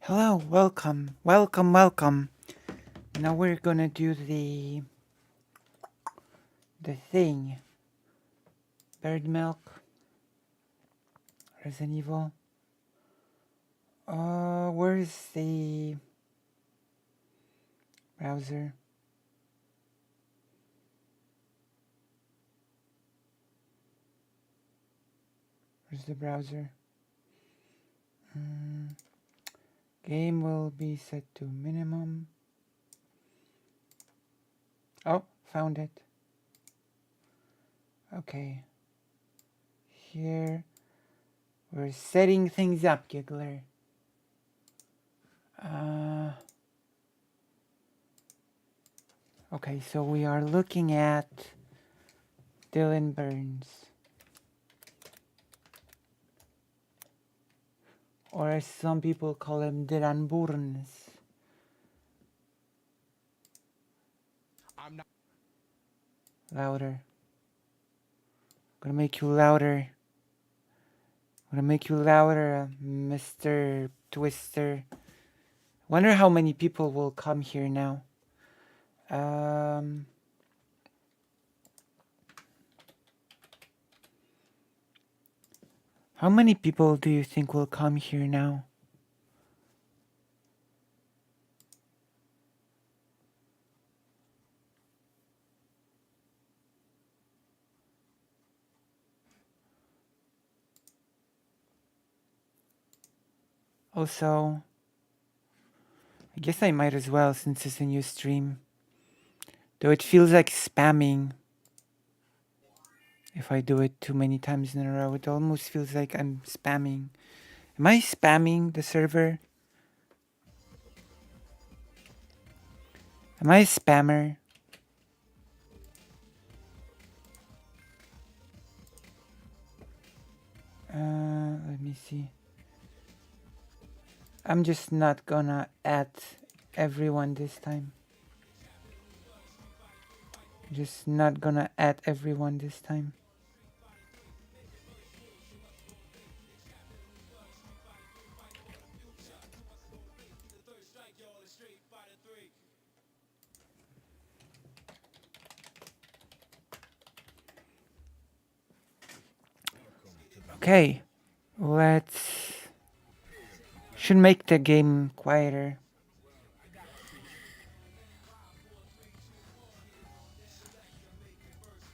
Hello, welcome. Now we're gonna do the thing. Bird milk. Resident Evil. Where's the browser? Where's the browser? Game will be set to minimum. Oh, found it. Okay. Here. We're setting things up, Giggler. Okay, so we are looking at Dylan Burns. Or as some people call him, Dylan Burns. I'm not. Louder. Gonna make you louder. Gonna make you louder, Mr. Twister. Wonder how many people will come here now. How many people do you think will come here now? Also, I guess I might as well since it's a new stream. Though it feels like spamming. If I do it too many times in a row, it almost feels like I'm spamming. Am I spamming the server? Am I a spammer? Let me see. I'm just not gonna add everyone this time. Just not gonna add everyone this time. Okay, let's... Should make the game quieter.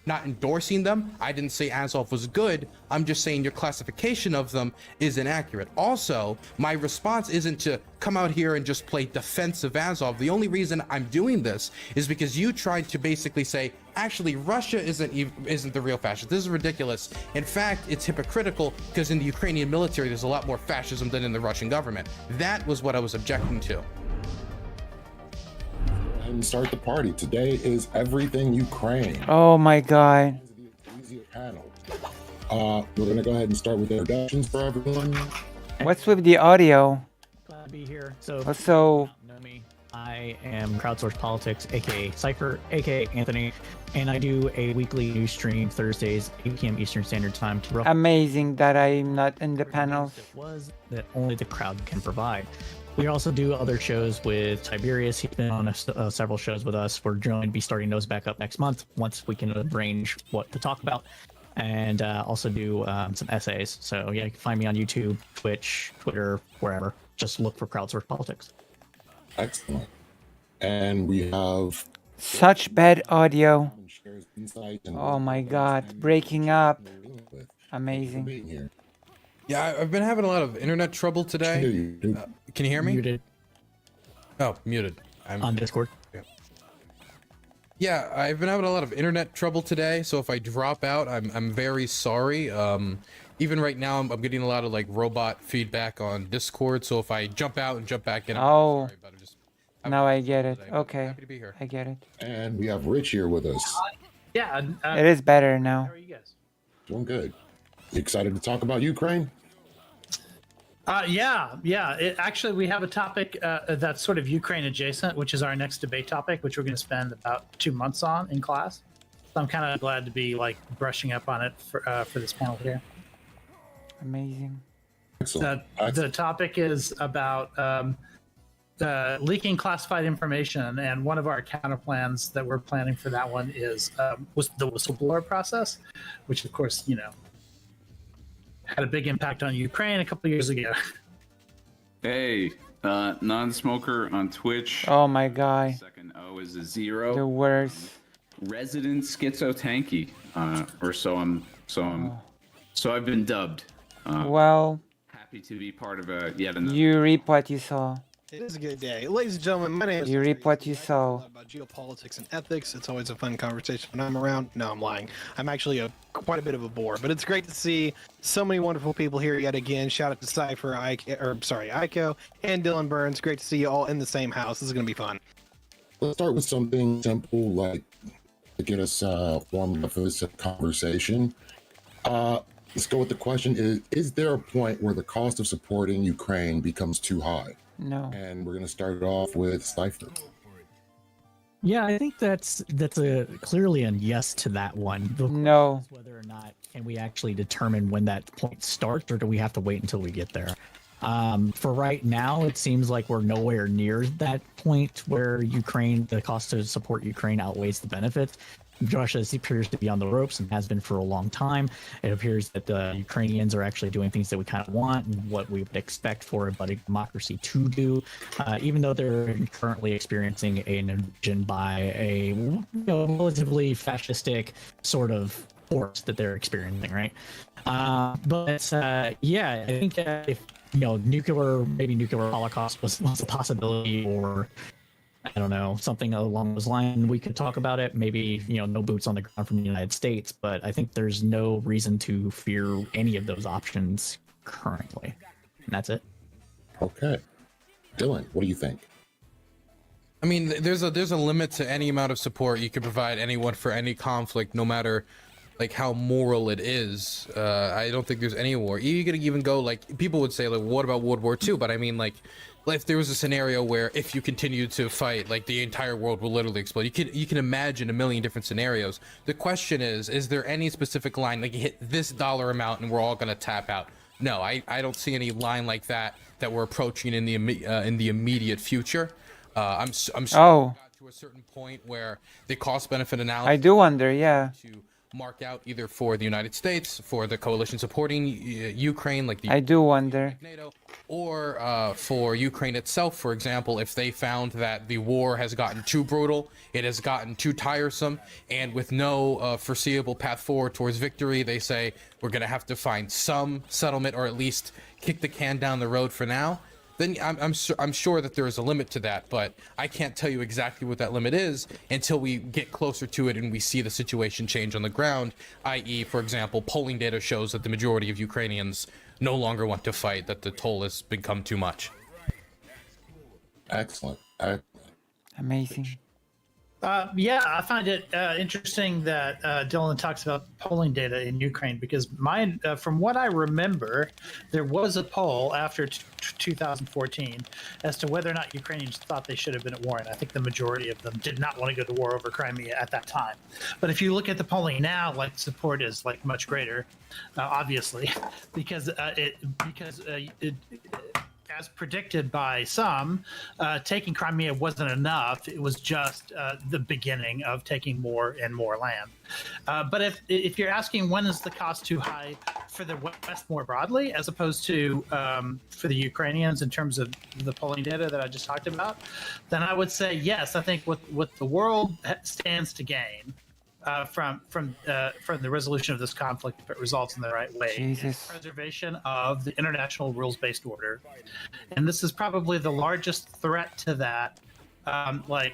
Not endorsing them. I didn't say Azov was good. I'm just saying your classification of them is inaccurate. Also, my response isn't to come out here and just play defensive Azov. The only reason I'm doing this is because you tried to basically say, actually, Russia isn't the real fascist. This is ridiculous. In fact, it's hypocritical because in the Ukrainian military, there's a lot more fascism than in the Russian government. That was what I was objecting to. And start the party. Today is everything Ukraine. Oh my god. Panel. We're gonna go ahead and start with introductions for everyone. What's with the audio? Glad to be here. So, Also, know me. I am Crowdsource Politics, aka Cypher, aka Anthony, and I do a weekly news stream Thursdays, 8 p.m. Eastern Standard Time to amazing that I'm not in the panels. It was that only the crowd can provide. We also do other shows with Tiberius. He's been on several shows with us. We're going to be starting those back up next month once we can arrange what to talk about, and also do some essays. So yeah, you can find me on YouTube, Twitch, Twitter, wherever. Just look for Crowdsource Politics. Excellent. And we have Such bad audio. shares insight and Oh my god, breaking up. Amazing. being here. Yeah, I've been having a lot of internet trouble Hear today. you. Can you hear me? Muted Oh, muted. I'm on Discord. Yeah, I've been having a lot of internet trouble today, so if I drop out, I'm very sorry. Even right now, I'm getting a lot of like robot feedback on Discord, so if I jump out and jump back in, I'm Oh. sorry, but I'm just Now I get it. today, but Okay, happy to be here. I get it. And we have Rich here with us. Yeah. It is better How now. are you guys? Doing good. You excited to talk about Ukraine? Yeah. Actually, we have a topic that's sort of Ukraine adjacent, which is our next debate topic, which we're going to spend about 2 months on in class. So I'm kind of glad to be like brushing up on it for this panel here. Amazing. Excellent. The topic is about leaking classified information, and one of our counter plans that we're planning for that one was the whistleblower process, which of course had a big impact on Ukraine a couple years ago. Hey, non-smoker on Twitch. Oh my guy. Second O is a 0. The worst. Resident Schizo Tanky, or so I've been dubbed. Well, Happy to be part of yet another. you reap what you sow. It is a good day. Ladies and gentlemen, my name is... You reap what you I talk a sow. lot about geopolitics and ethics. It's always a fun conversation when I'm around. No, I'm lying. I'm actually quite a bit of a bore, but it's great to see so many wonderful people here yet again. Shout out to Cypher, Ico, and Dylan Burns. Great to see you all in the same house. This is going to be fun. Let's start with something simple, like to get us warmed up for this conversation. Let's go with the question: Is there a point where the cost of supporting Ukraine becomes too high? No. And we're going to start it off with Cypher. Yeah, I think that's a clearly a yes to that one. The question No. is whether or not can we actually determine when that point starts, or do we have to wait until we get there? For right now, it seems like we're nowhere near that point where the cost to support Ukraine outweighs the benefits. Russia appears to be on the ropes and has been for a long time. It appears that the Ukrainians are actually doing things that we kind of want and what we would expect for a budding democracy to do, even though they're currently experiencing an invasion by a relatively fascistic sort of force that they're experiencing, right? Yeah, I think if nuclear holocaust was a possibility, or I don't know, something along those lines, we could talk about it. Maybe, no boots on the ground from the United States, but I think there's no reason to fear any of those options currently. And that's it. Okay. Dylan, what do you think? I mean, there's a limit to any amount of support you can provide anyone for any conflict, no matter like how moral it is. I don't think there's any war. You could even go like, people would say like, what about World War II? But I mean, like, if there was a scenario where if you continue to fight, like the entire world will literally explode. You can imagine a million different scenarios. The question is there any specific line, like you hit this dollar amount and we're all gonna tap out? No, I don't see any line like that we're approaching in the immediate future. I'm sure we got to a certain point where the cost benefit analysis, I do wonder, yeah. to mark out either for the United States, for the coalition supporting Ukraine, like the I do wonder. NATO, or for Ukraine itself, for example, if they found that the war has gotten too brutal, it has gotten too tiresome, and with no foreseeable path forward towards victory, they say we're going to have to find some settlement, or at least kick the can down the road for now. Then I'm sure that there is a limit to that, but I can't tell you exactly what that limit is until we get closer to it and we see the situation change on the ground, i.e., for example, polling data shows that the majority of Ukrainians no longer want to fight, that the toll has become too much. Excellent. Amazing. Yeah, I find it interesting that Dylan talks about polling data in Ukraine, because from what I remember, there was a poll after 2014 as to whether or not Ukrainians thought they should have been at war, and I think the majority of them did not want to go to war over Crimea at that time. But if you look at the polling now, like, support is like much greater, obviously, because as predicted by some, taking Crimea wasn't enough. It was just the beginning of taking more and more land. But if you're asking when is the cost too high for the West more broadly, as opposed to for the Ukrainians in terms of the polling data that I just talked about, then I would say yes. I think what the world stands to gain from the resolution of this conflict, if it resolves in the right way, is preservation of the international rules-based order. And this is probably the largest threat to that,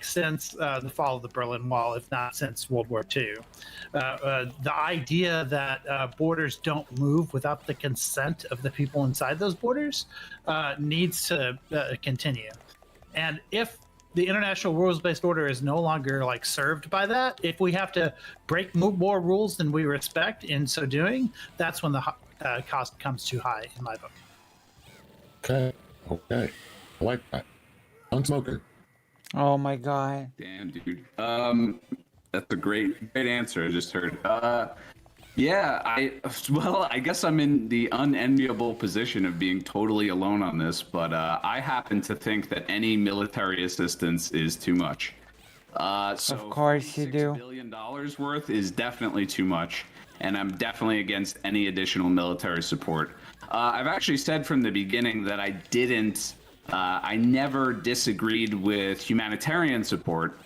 since the fall of the Berlin Wall, if not since World War II. The idea that borders don't move without the consent of the people inside those borders needs to continue. And if the international rules-based order is no longer served by that, if we have to break more rules than we respect in so doing, that's when the cost comes too high, in my book. Okay. I like that. Unsmoker. Oh my god. Damn, dude. That's a great answer I just heard. Yeah, I guess I'm in the unenviable position of being totally alone on this, but I happen to think that any military assistance is too much. So Of course you $46 do. billion worth is definitely too much, and I'm definitely against any additional military support. I've actually said from the beginning that I never disagreed with humanitarian support.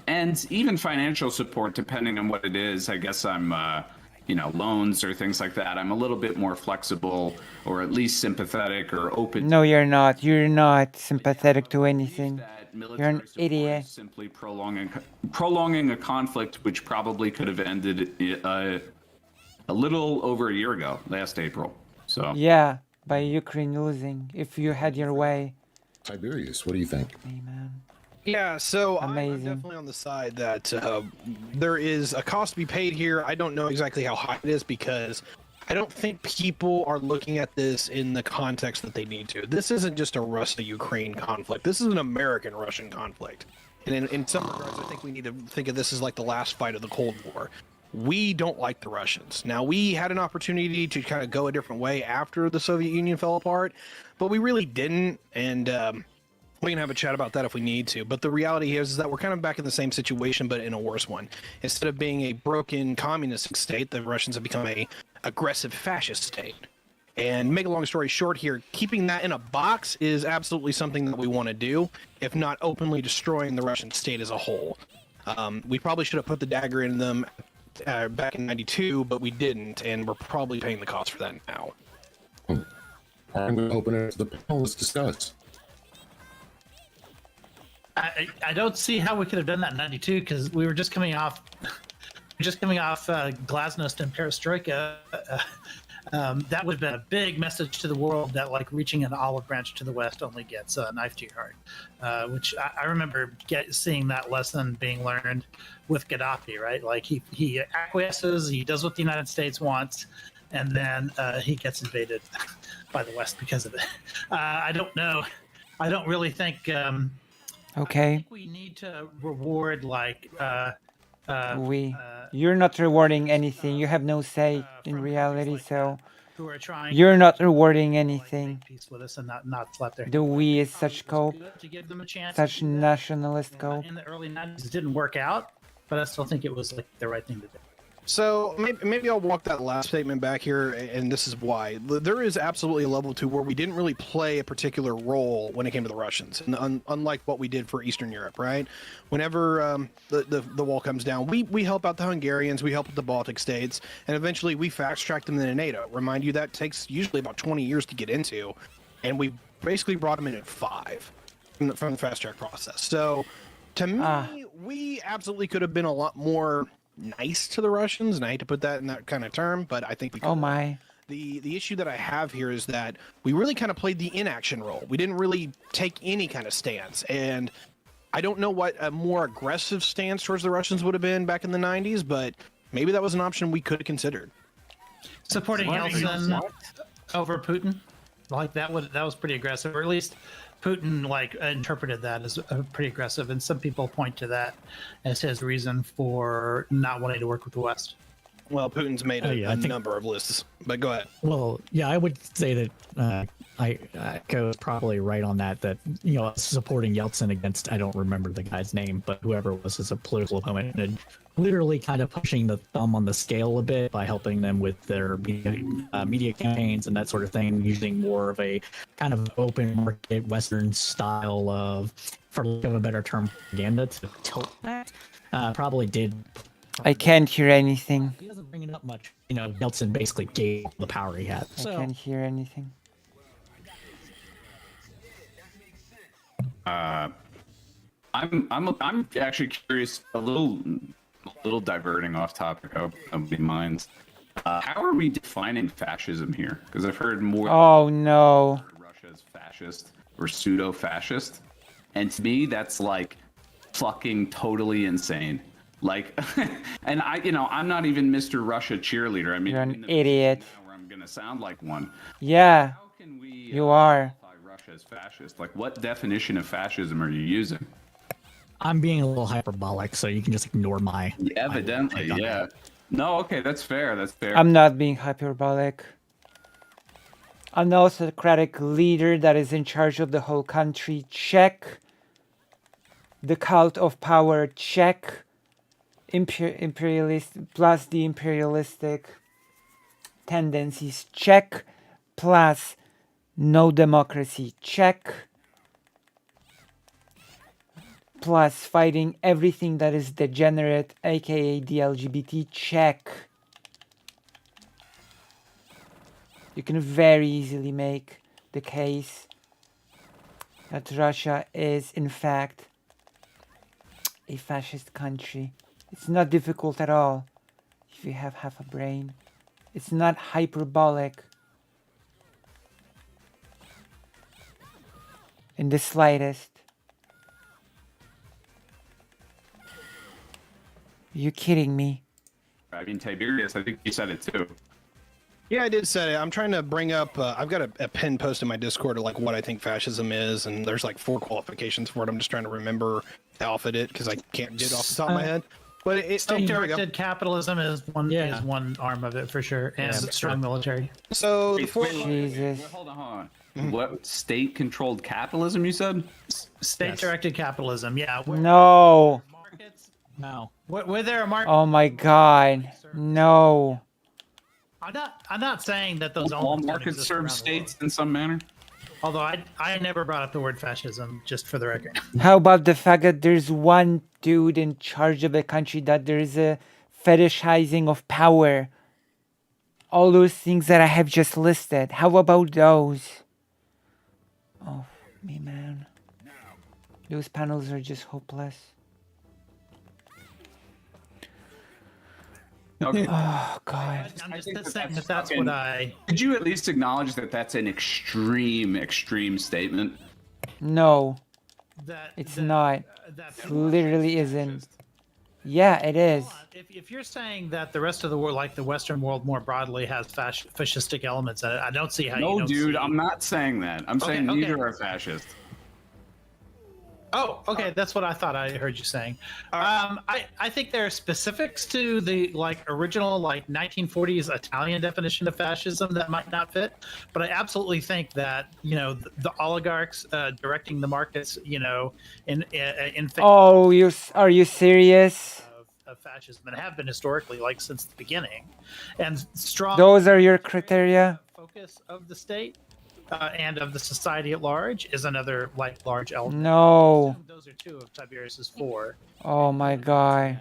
And even financial support, depending on what it is. I guess I'm, loans or things like that. I'm a little bit more flexible, or at least sympathetic or open. No, you're not. You're not sympathetic to I believe anything. that You're military an support idiot. is simply prolonging a conflict which probably could have ended a little over a year ago, last April. So Yeah, by Ukraine losing. If you had your way. Tiberius, what do you think? Hey, man. Yeah, so I'm Amazing. definitely on the side that there is a cost to be paid here. I don't know exactly how high it is because I don't think people are looking at this in the context that they need to. This isn't just a Russia-Ukraine conflict. This is an American-Russian conflict. And in some regards, I think we need to think of this as like the last fight of the Cold War. We don't like the Russians. Now, we had an opportunity to kind of go a different way after the Soviet Union fell apart, but we really didn't. And we can have a chat about that if we need to. But the reality is that we're kind of back in the same situation, but in a worse one. Instead of being a broken communist state, the Russians have become a aggressive fascist state. And make a long story short here, keeping that in a box is absolutely something that we want to do, if not openly destroying the Russian state as a whole. We probably should have put the dagger in them back in '92, but we didn't, and we're probably paying the cost for that now. I'm going to open it to the panel. Let's discuss. I don't see how we could have done that in '92 because we were just coming off Glasnost and Perestroika. That would have been a big message to the world that like reaching an olive branch to the west only gets a knife to your heart, which I remember seeing that lesson being learned with Gaddafi, right? Like he acquiesces, he does what the United States wants, and then he gets invaded by the West because of it. I don't know. I don't really think. I Okay. think we need to reward like. You're not rewarding anything. You have no say in from reality, countries like so who are trying you're not rewarding to, like, anything. make peace with us and not slap their The hand. we is Probably such was cope, good to give them a chance such to do that. nationalist cope. In the early '90s, it didn't work out, but I still think it was like the right thing to do. So maybe I'll walk that last statement back here, and this is why. There is absolutely a level to where we didn't really play a particular role when it came to the Russians, and unlike what we did for Eastern Europe, right? Whenever the wall comes down, we help out the Hungarians, we help out the Baltic states, and eventually we fast-track them into NATO. Remind you, that takes usually about 20 years to get into, and we basically brought them in at 5 from the fast-track process. So to me, we absolutely could have been a lot more nice to the Russians, and I hate to put that in that kind of term, but I think we could. Oh my. The issue that I have here is that we really kind of played the inaction role. We didn't really take any kind of stance, and I don't know what a more aggressive stance towards the Russians would have been back in the '90s, but maybe that was an option we could have considered. Supporting Yeltsin over Putin, like that was pretty aggressive, or at least Putin like interpreted that as pretty aggressive, and some people point to that as his reason for not wanting to work with the West. Well, Putin's made a number of lists, but go ahead. Well, yeah, I would say that I goes probably right on that. That supporting Yeltsin against, I don't remember the guy's name, but whoever it was as a political opponent, and literally kind of pushing the thumb on the scale a bit by helping them with their media campaigns and that sort of thing, using more of a kind of open market Western style of, for lack of a better term, propaganda to tilt that. Probably did. I can't hear anything. He doesn't bring it up much. Yeltsin basically gave the power he had. I So can't hear anything. I'm actually curious, a little diverting off topic. I'll be mine. How are we defining fascism here? Because I've heard more. Oh no. Russia is fascist or pseudo-fascist, and to me that's like fucking totally insane. Like, and I'm not even Mr. Russia cheerleader. I mean, You're I'm an in the position idiot. now where I'm gonna sound like one. Yeah, How can we? you are. Qualify Russia as fascist? Like, what definition of fascism are you using? I'm being a little hyperbolic, so you can just ignore my. Evidently, my- yeah. No, okay, that's fair. That's fair. I'm not being hyperbolic. An autocratic leader that is in charge of the whole country, check. The cult of power, check. Imperialist plus the imperialistic tendencies, check. Plus no democracy, check. Plus fighting everything that is degenerate, aka the LGBT, check. You can very easily make the case that Russia is in fact a fascist country. It's not difficult at all if you have half a brain. It's not hyperbolic in the slightest. Are you kidding me? I mean, Tiberius, I think you said it too. Yeah, I did say it. I'm trying to bring up. I've got a pin post in my Discord of like what I think fascism is, and there's like 4 qualifications for it. I'm just trying to remember the alphabet because I can't get it off the top of my head. But there we go. State-directed capitalism is one Yeah. is one arm of it for sure, and strong military. So the 4. Jesus. Hold on. What state-controlled capitalism you said? State-directed capitalism, yeah. No. Markets, No. where there are markets. Oh my god. No. I'm not saying that those All only markets exist serve around the states in some manner. world. Although I never brought up the word fascism, just for the record. How about the fact that there's one dude in charge of a country, that there is a fetishizing of power? All those things that I have just listed. How about those? Oh, me, man. Those panels are just hopeless. Okay. Oh, God. I'm I just think saying that's that's fucking- what I. Could you at least acknowledge that that's an extreme statement? No, That it's that, not. That It literally isn't. Yeah, it is. If you're saying that the rest of the world, like the Western world more broadly, has fascistic elements in it, I don't see how you No, don't dude, see... I'm not saying that. I'm saying okay. neither are fascist. Oh, okay, that's what I thought I heard you saying. I think there are specifics to the original 1940s Italian definition of fascism that might not fit, but I absolutely think that the oligarchs directing the markets, in Oh, are you serious? of fascism and have been historically since the beginning, and strong Those are your criteria? focus of the state and of the society at large is another large element. No. Those are 2 of Tiberius's 4. Oh my god.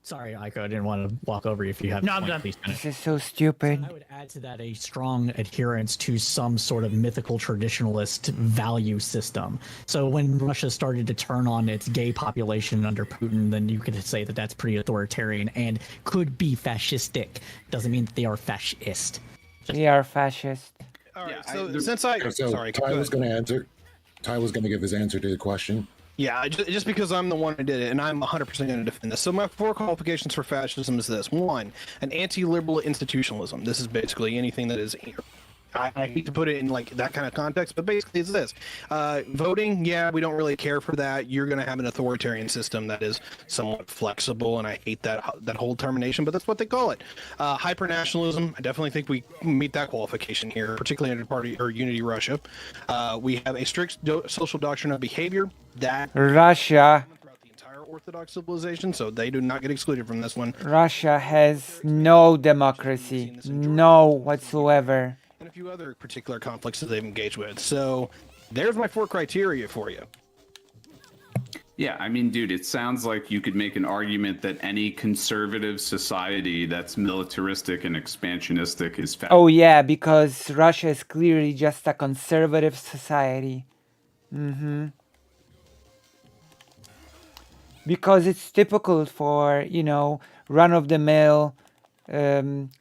Sorry, Aiko, I didn't want to walk over you if you have. No, I'm a point, done. Please finish. This is so stupid. I would add to that a strong adherence to some sort of mythical traditionalist value system. So when Russia started to turn on its gay population under Putin, then you could say that that's pretty authoritarian and could be fascistic. Doesn't mean that they are fascist. We are fascist. All right. Yeah, So I- since I So sorry, Ty go was ahead. going to answer. Ty was going to give his answer to the question. Yeah, just because I'm the one who did it, and I'm 100% going to defend this. So my 4 qualifications for fascism is this: 1, an anti-liberal institutionalism. This is basically anything that is. I hate to put it in that kind of context, but basically it's this: voting. Yeah, we don't really care for that. You're going to have an authoritarian system that is somewhat flexible, and I hate that whole termination, but that's what they call it. Hyper-nationalism. I definitely think we meet that qualification here, particularly under Party or Unity Russia. We have a strict social doctrine of behavior that Russia. throughout the entire Orthodox civilization, so they do not get excluded from this one. Russia has no democracy. No whatsoever. And a few other particular conflicts that they've engaged with. So there's my 4 criteria for you. Yeah, I mean, dude, it sounds like you could make an argument that any conservative society that's militaristic and expansionistic is fascist. Oh yeah, because Russia is clearly just a conservative society. Because it's typical for, run-of-the-mill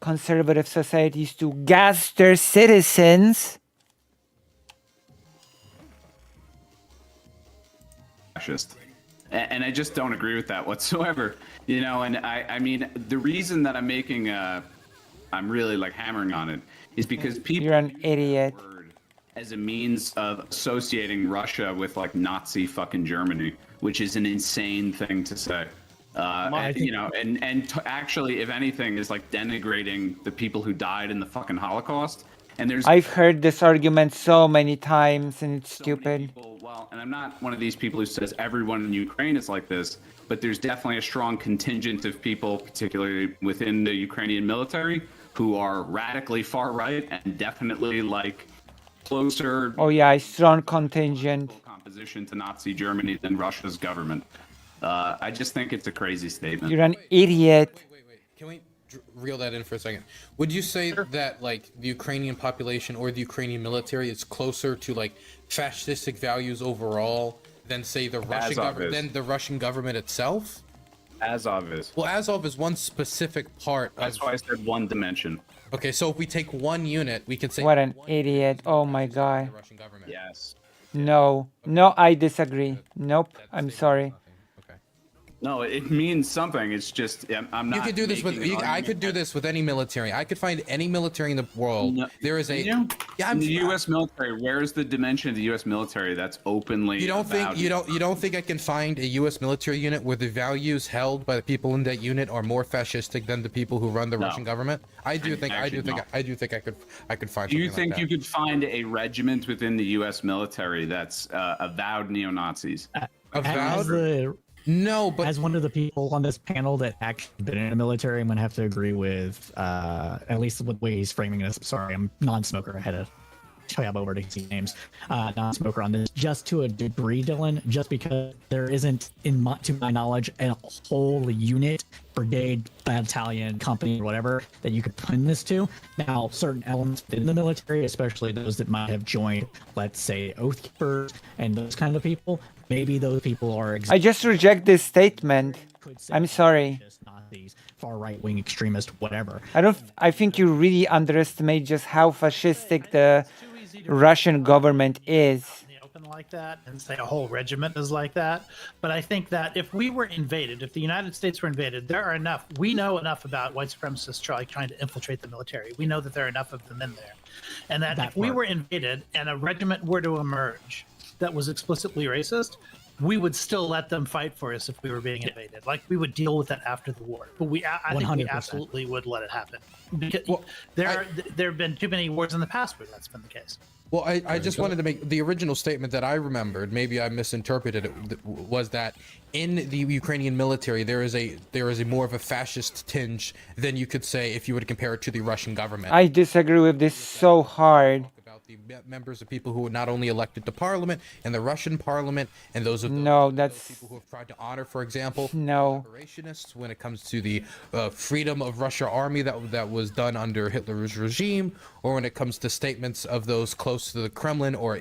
conservative societies to gas their citizens. Fascist. And I just don't agree with that whatsoever. And I mean, the reason that I'm really hammering on it is because people You're an idiot. word as a means of associating Russia with Nazi fucking Germany, which is an insane thing to say. And, you know, and actually, if anything, is like denigrating the people who died in the fucking Holocaust. And there's I've heard this argument so many times, and it's so many stupid. people, well, and I'm not one of these people who says everyone in Ukraine is like this, but there's definitely a strong contingent of people, particularly within the Ukrainian military, who are radically far right and definitely like closer Oh yeah, a strong contingent. composition to Nazi Germany than Russia's government. I just think it's a crazy statement. You're an idiot. Wait. Can we reel that in for a second? Would you say that like the Ukrainian population or the Ukrainian military is closer to like fascistic values overall than say the Russian government, than the Russian government itself? Azov is. Well, Azov is one specific part. That's why I said one dimension. Okay, so if we take one unit, we can say What an one idiot. Oh my god. the Russian government. Yes. No, I disagree. Nope, I'm sorry. Okay. No, it means something. It's just I'm not. You could do this with. making an I argument could do this with any military. I could find any military in the world. No, There is a. you? Yeah, In the U.S. military, where's the dimension of the U.S. military that's openly? You don't think avowed? you don't think I can find a U.S. military unit where the values held by the people in that unit are more fascistic than the people who run the No. Russian government? I do think Actually, no. I do think I could find. Do you something think like you that. could find a regiment within the U.S. military that's avowed neo-Nazis? Avowed? As the No, but as one of the people on this panel that actually been in the military, I'm gonna have to agree with at least the way he's framing this. Sorry, I'm non-smoker. I had to tab over to see names. Non-smoker on this, just to a degree, Dylan. Just because there isn't, to my knowledge, a whole unit, brigade, battalion, company, or whatever that you could pin this to. Now, certain elements within the military, especially those that might have joined, let's say, Oath Keepers and those kind of people, maybe those people are. I just reject this statement. could say I'm sorry. fascist, Nazis, far right wing extremist, whatever. I think you really underestimate just how fascistic the Russian government is. in the open like that and say a whole regiment is like that. But I think that if we were invaded, if the United States were invaded, there are enough. We know enough about white supremacists trying to infiltrate the military. We know that there are enough of them in there, and that if we were invaded and a regiment were to emerge that was explicitly racist, we would still let them fight for us if we were being invaded. Like we would deal with that after the war. But I think we 100%. absolutely would let it happen. Because Well, there have been too many wars in the past where that's been the case. Well, I just wanted to make the original statement that I remembered. Maybe I misinterpreted it. Was that in the Ukrainian military there is a more of a fascist tinge than you could say if you were to compare it to the Russian government. I disagree with this so hard. About the members of people who were not only elected to parliament and the Russian parliament, and those of No, those that's people who have tried to honor, for example, no. separationists when it comes to the freedom of Russia army that was done under Hitler's regime, or when it comes to statements of those close to the Kremlin or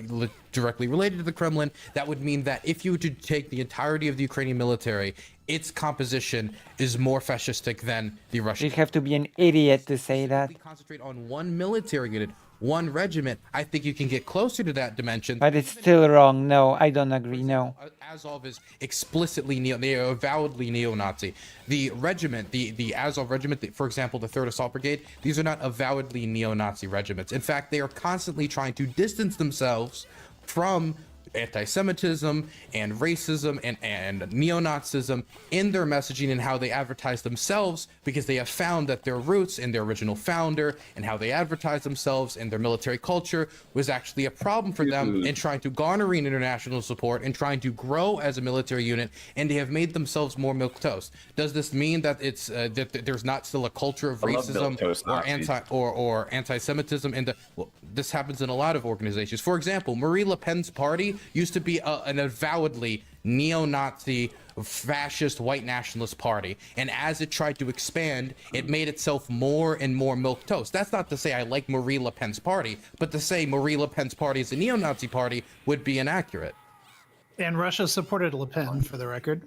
directly related to the Kremlin. That would mean that if you were to take the entirety of the Ukrainian military, its composition is more fascistic than the Russian. You have to be an idiot to say that. We concentrate on one military unit, one regiment. I think you can get closer to that dimension. But it's still wrong. No, I don't agree. No. Azov is explicitly they are avowedly neo-Nazi. The regiment, the Azov regiment, for example, the 3rd Assault Brigade, these are not avowedly neo-Nazi regiments. In fact, they are constantly trying to distance themselves from anti-Semitism and racism and neo-Nazism in their messaging and how they advertise themselves, because they have found that their roots in their original founder and how they advertise themselves and their military culture was actually a problem for them in trying to garner international support and trying to grow as a military unit, and they have made themselves more milquetoast. Does this mean that it's that there's not still a culture of racism or anti-Semitism? And well, this happens in a lot of organizations. For example, Marie Le Pen's party used to be an avowedly neo-Nazi, fascist, white nationalist party, and as it tried to expand, it made itself more and more milquetoast. That's not to say I like Marie Le Pen's party, but to say Marie Le Pen's party is a neo-Nazi party would be inaccurate. And Russia supported Le Pen, for the record.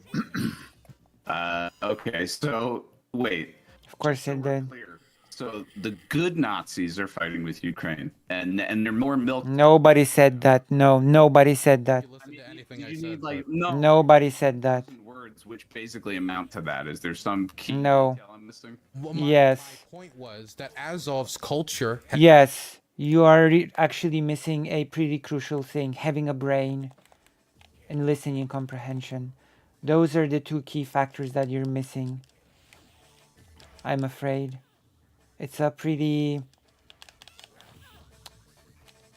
Okay, so wait. Of course it did. Clear. So the good Nazis are fighting with Ukraine, and they're more milk. Nobody said that. No, nobody said that. Listen to anything I You said, need like but- Nobody said that. words which basically amount to that. Is there some key No. detail I'm missing? Well, Yes. My point was that Azov's culture Yes, you are actually missing a pretty crucial thing, having a brain and listening comprehension. Those are the two key factors that you're missing. I'm afraid. It's a pretty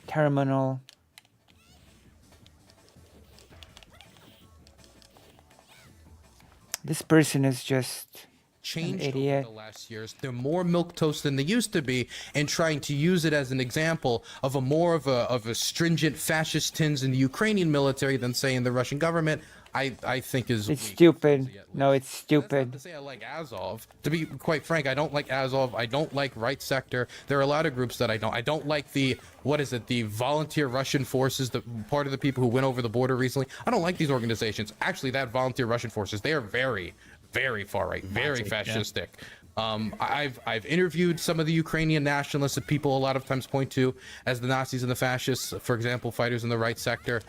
terminal. This person is just changed idiot. over the last years. They're more milquetoast than they used to be, and trying to use it as an example of a more of a stringent fascist tins in the Ukrainian military than say in the Russian government. I think is It's weak, stupid. at No, least. it's That's stupid. not to say I like Azov. To be quite frank, I don't like Azov. I don't like Right Sector. There are a lot of groups that I don't. I don't like the the volunteer Russian forces, the part of the people who went over the border recently. I don't like these organizations. Actually, that volunteer Russian forces, they are very, very far right, very Nazi, yeah. fascistic. I've interviewed some of the Ukrainian nationalists that people a lot of times point to as the Nazis and the fascists, for example, fighters in the Right Sector.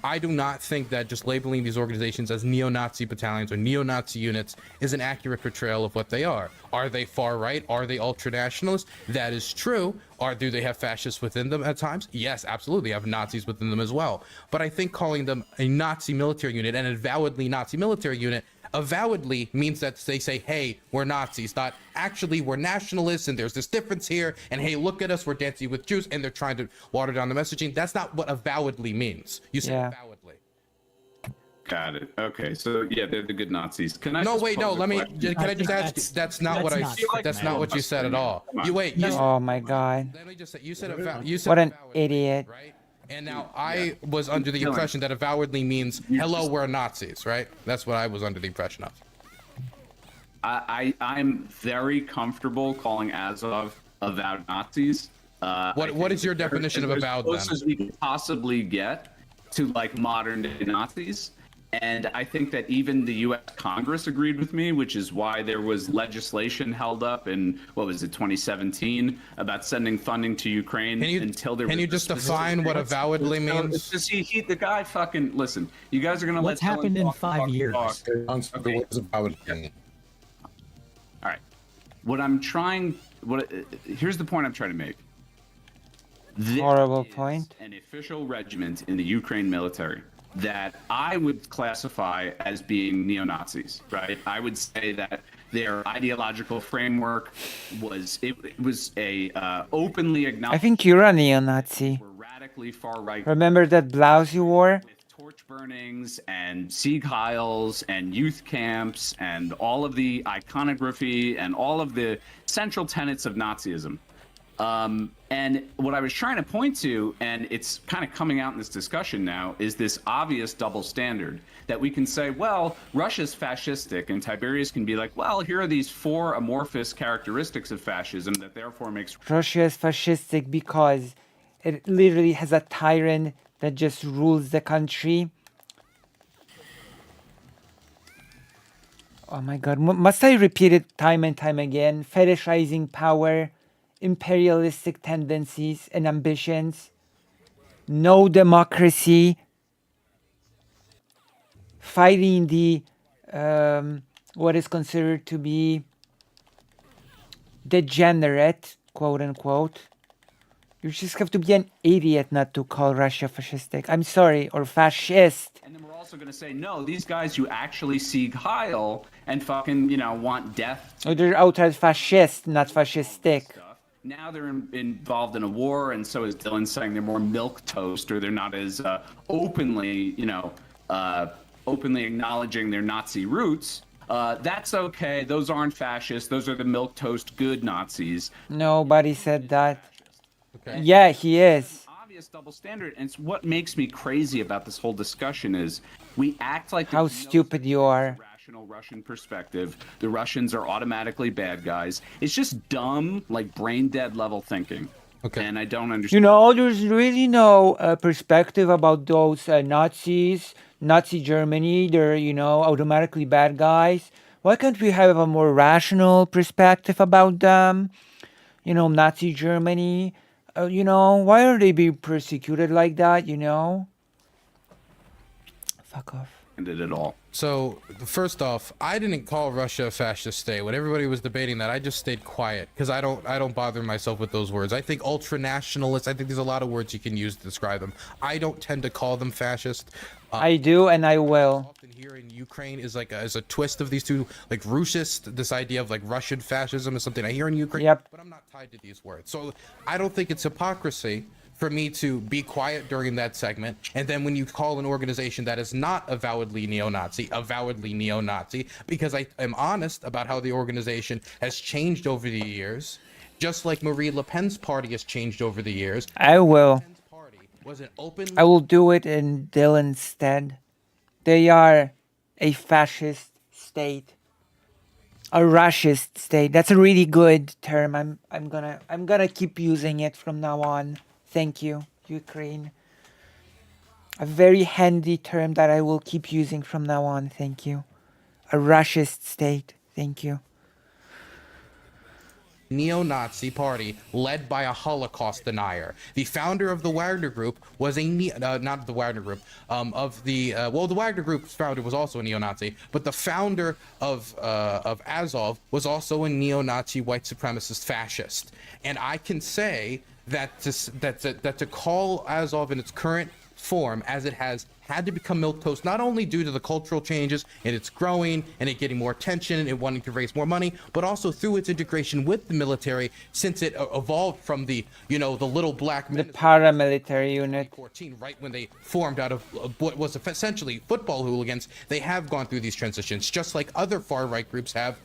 I do not think that just labeling these organizations as neo-Nazi battalions or neo-Nazi units is an accurate portrayal of what they are. Are they far right? Are they ultra-nationalist? That is true. Do they have fascists within them at times? Yes, absolutely. They have Nazis within them as well. But I think calling them a Nazi military unit and avowedly Nazi military unit avowedly means that they say, hey, we're Nazis, not actually we're nationalists and there's this difference here, and hey, look at us, we're dancing with Jews, and they're trying to water down the messaging. That's not what avowedly means. You say Yeah. avowedly. Got it. Okay, so yeah, they're the good Nazis. Can I? No, just wait, pose no, a let me, question? can I I just think ask, that's not what that's I, not that's fair. not what you said at all. Come on. You wait, you Oh my god. let me just say, you said you said What an avowedly, idiot. right? And now I was under the Killing. impression that avowedly means, hello, we're Nazis, right? That's what I was under the impression of. I'm very comfortable calling Azov avowed Nazis. What is your definition of avowed, As close then? as we can possibly get to like modern day Nazis. And I think that even the U.S. Congress agreed with me, which is why there was legislation held up in, what was it, 2017, about sending funding to Ukraine until there was. Can you just define what avowedly means? The guy fucking, listen, you guys are going to let What's happened in Dylan 5 years? Unsucker, what is about it? All right. Here's the point I'm trying to make. This Horrible is point. An official regiment in the Ukraine military that I would classify as being neo-Nazis, right? I would say that their ideological framework was a openly acknowledged. I think you're a neo-Nazi. Were radically far right. Remember that blouse you wore? With torch burnings and Sieg Heils and youth camps and all of the iconography and all of the central tenets of Nazism. And what I was trying to point to, and it's kind of coming out in this discussion now, is this obvious double standard that we can say, well, Russia's fascistic, and Tiberius can be like, well, here are these 4 amorphous characteristics of fascism that therefore makes Russia is fascistic because it literally has a tyrant that just rules the country. Oh my god, must I repeat it time and time again? Fetishizing power, imperialistic tendencies and ambitions, no democracy, fighting the what is considered to be degenerate, quote unquote. You just have to be an idiot not to call Russia fascistic. I'm sorry, or fascist. And then we're also going to say, no, these guys who actually Sieg Heil and fucking, want death Or they're outright fascist, not fascistic. stuff. Now they're involved in a war, and so is Dylan saying they're more milk toast, or they're not as openly, openly acknowledging their Nazi roots. That's okay. Those aren't fascists. Those are the milk toast good Nazis. Nobody said that. Okay. Yeah, he is. Obvious double standard, and it's what makes me crazy about this whole discussion is we act like How there's no stupid you are. rational Russian perspective. The Russians are automatically bad guys. It's just dumb, like brain dead level thinking. Okay. And I don't understand. You know, there's really no perspective about those Nazis, Nazi Germany. They're, automatically bad guys. Why can't we have a more rational perspective about them? Nazi Germany. Why are they being persecuted like that, Fuck off. It at all. So, first off, I didn't call Russia a fascist state. When everybody was debating that, I just stayed quiet because I don't bother myself with those words. I think ultra nationalists, I think there's a lot of words you can use to describe them. I don't tend to call them fascist. I do, and I will. Often here in Ukraine is like as a twist of these two, like Russist, this idea of like Russian fascism is something I hear in Ukraine. Yep. But I'm not tied to these words, so I don't think it's hypocrisy for me to be quiet during that segment, and then when you call an organization that is not avowedly neo-Nazi, because I am honest about how the organization has changed over the years, just like Marie Le Pen's party has changed over the years. I will. Le Pen's party was an open. I will do it in Dylan's stead. They are a fascist state. A Russist state. That's a really good term. I'm gonna keep using it from now on. Thank you, Ukraine. A very handy term that I will keep using from now on. Thank you. A Russist state. Thank you. Neo-Nazi party led by a Holocaust denier. The founder of the Wagner Group was not the Wagner Group, the Wagner Group's founder was also a neo-Nazi, but the founder of Azov was also a neo-Nazi white supremacist fascist. And I can say that to call Azov in its current form as it has had to become milquetoast, not only due to the cultural changes and its growing and it getting more attention and wanting to raise more money, but also through its integration with the military since it evolved from the little black men, The paramilitary unit. 14, right when they formed out of what was essentially football hooligans. They have gone through these transitions just like other far-right groups have,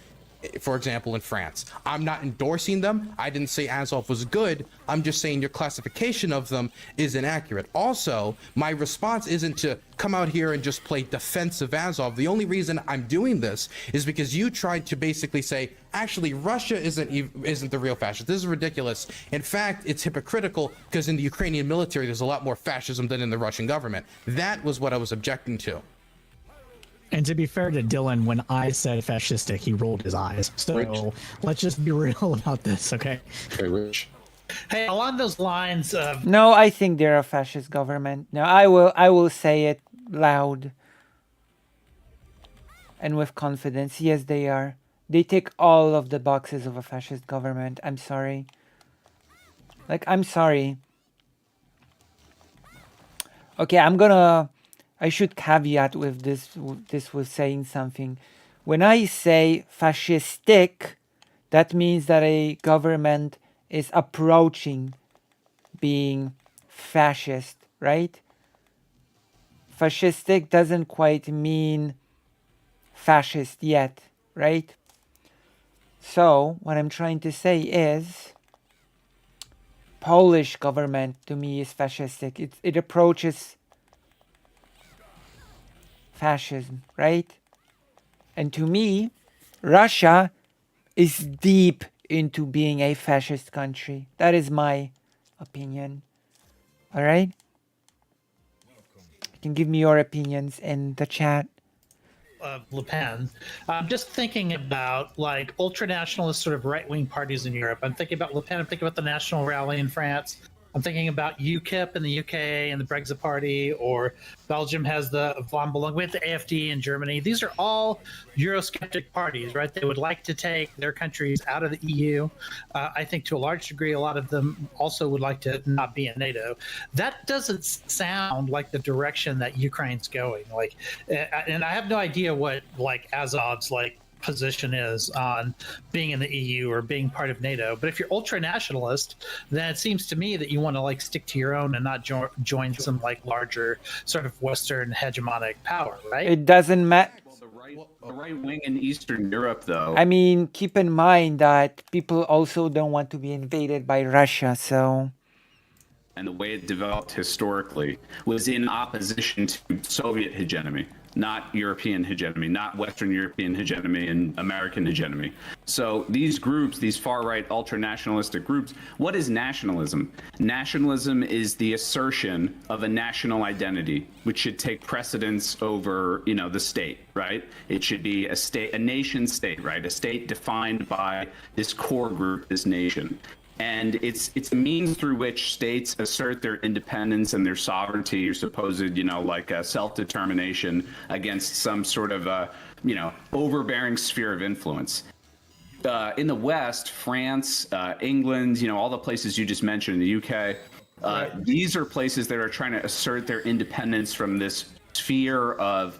for example, in France. I'm not endorsing them. I didn't say Azov was good. I'm just saying your classification of them is inaccurate. Also, my response isn't to come out here and just play defensive Azov. The only reason I'm doing this is because you tried to basically say, actually, Russia isn't the real fascist. This is ridiculous. In fact, it's hypocritical because in the Ukrainian military, there's a lot more fascism than in the Russian government. That was what I was objecting to. And to be fair to Dylan, when I said fascistic, he rolled his eyes. So Rich. let's just be real about this, okay? Okay, Rich. Hey, along those lines of No, I think they're a fascist government. No, I will say it loud and with confidence. Yes, they are. They tick all of the boxes of a fascist government. I'm sorry. I'm sorry. Okay, I should caveat with this was saying something. When I say fascistic, that means that a government is approaching being fascist, right? Fascistic doesn't quite mean fascist yet, right? So, what I'm trying to say is Polish government to me is fascistic. It approaches fascism, right? And to me, Russia is deep into being a fascist country. That is my opinion. All right? You can give me your opinions in the chat. Le Pen. I'm just thinking about like ultra-nationalist sort of right-wing parties in Europe. I'm thinking about Le Pen. I'm thinking about the National Rally in France. I'm thinking about UKIP in the UK and the Brexit Party, or Belgium has the Von Belong. We have the AFD in Germany. These are all Eurosceptic parties, right? They would like to take their countries out of the EU. I think to a large degree, a lot of them also would like to not be in NATO. That doesn't sound like the direction that Ukraine's going. And I have no idea what Azov's position is on being in the EU or being part of NATO. But if you're ultra nationalist, then it seems to me that you want to stick to your own and not join some larger sort of Western hegemonic power, right? It doesn't matter. The right wing in Eastern Europe, though. I mean, keep in mind that people also don't want to be invaded by Russia, so. And the way it developed historically was in opposition to Soviet hegemony, not European hegemony, not Western European hegemony and American hegemony. So these groups, these far-right ultra-nationalistic groups, what is nationalism? Nationalism is the assertion of a national identity, which should take precedence over, the state, right? It should be a nation state, right? A state defined by this core group, this nation. And it's a means through which states assert their independence and their sovereignty, or supposed, self-determination against some sort of, overbearing sphere of influence. In the West, France, England, all the places you just mentioned, the UK, these are places that are trying to assert their independence from this sphere of,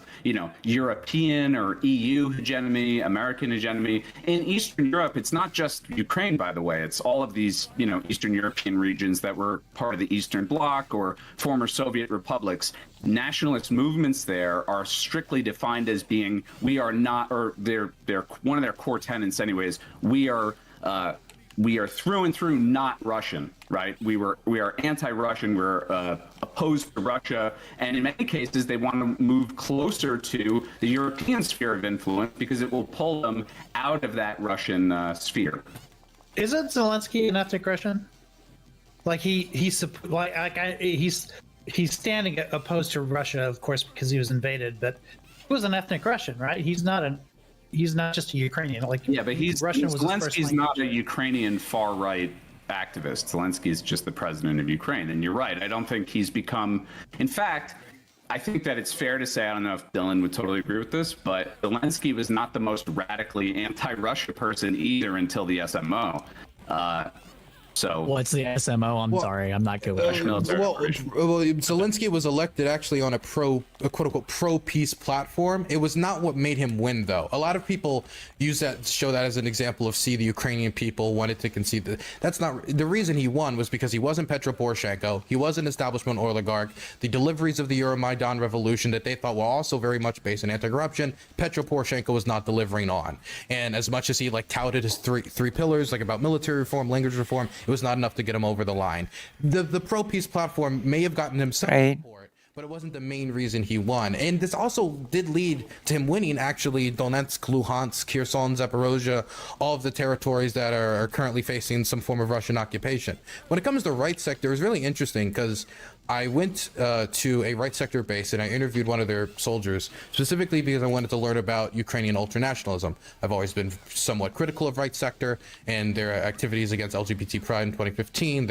European or EU hegemony, American hegemony. In Eastern Europe, it's not just Ukraine, by the way. It's all of these, Eastern European regions that were part of the Eastern Bloc or former Soviet republics. Nationalist movements there are strictly defined as being, we are not, or they're one of their core tenets anyways, we are through and through not Russian, right? We are anti-Russian. We're opposed to Russia, and in many cases, they want to move closer to the European sphere of influence because it will pull them out of that Russian sphere. Isn't Zelensky an ethnic Russian? Like he's standing opposed to Russia, of course, because he was invaded. But he was an ethnic Russian, right? He's not just a Ukrainian. Like, yeah, but Russian was his first Zelensky's not language. a Ukrainian far right activist. Zelensky is just the president of Ukraine, and you're right. I don't think he's become. In fact, I think that it's fair to say, I don't know if Dylan would totally agree with this, but Zelensky was not the most radically anti-Russia person either until the SMO. So What's the SMO? I'm sorry, I'm not good with that. military Well, operation. Zelensky was elected actually on a quote unquote pro-peace platform. It was not what made him win, though. A lot of people show that as an example of, see, the Ukrainian people wanted to concede. That's not the reason he won. Was because he wasn't Petro Poroshenko. He was an establishment oligarch. The deliveries of the Euromaidan revolution that they thought were also very much based in anti-corruption, Petro Poroshenko was not delivering on. And as much as he touted his three pillars, like about military reform, language reform, it was not enough to get him over the line. The pro-peace platform may have gotten him some support, but it wasn't the main reason he won. And this also did lead to him winning, actually, Donetsk, Luhansk, Kherson, Zaporozhye, all of the territories that are currently facing some form of Russian occupation. When it comes to right sector, it's really interesting because I went to a right sector base and I interviewed one of their soldiers, specifically because I wanted to learn about Ukrainian ultranationalism. I've always been somewhat critical of right sector and their activities against LGBT pride in 2015.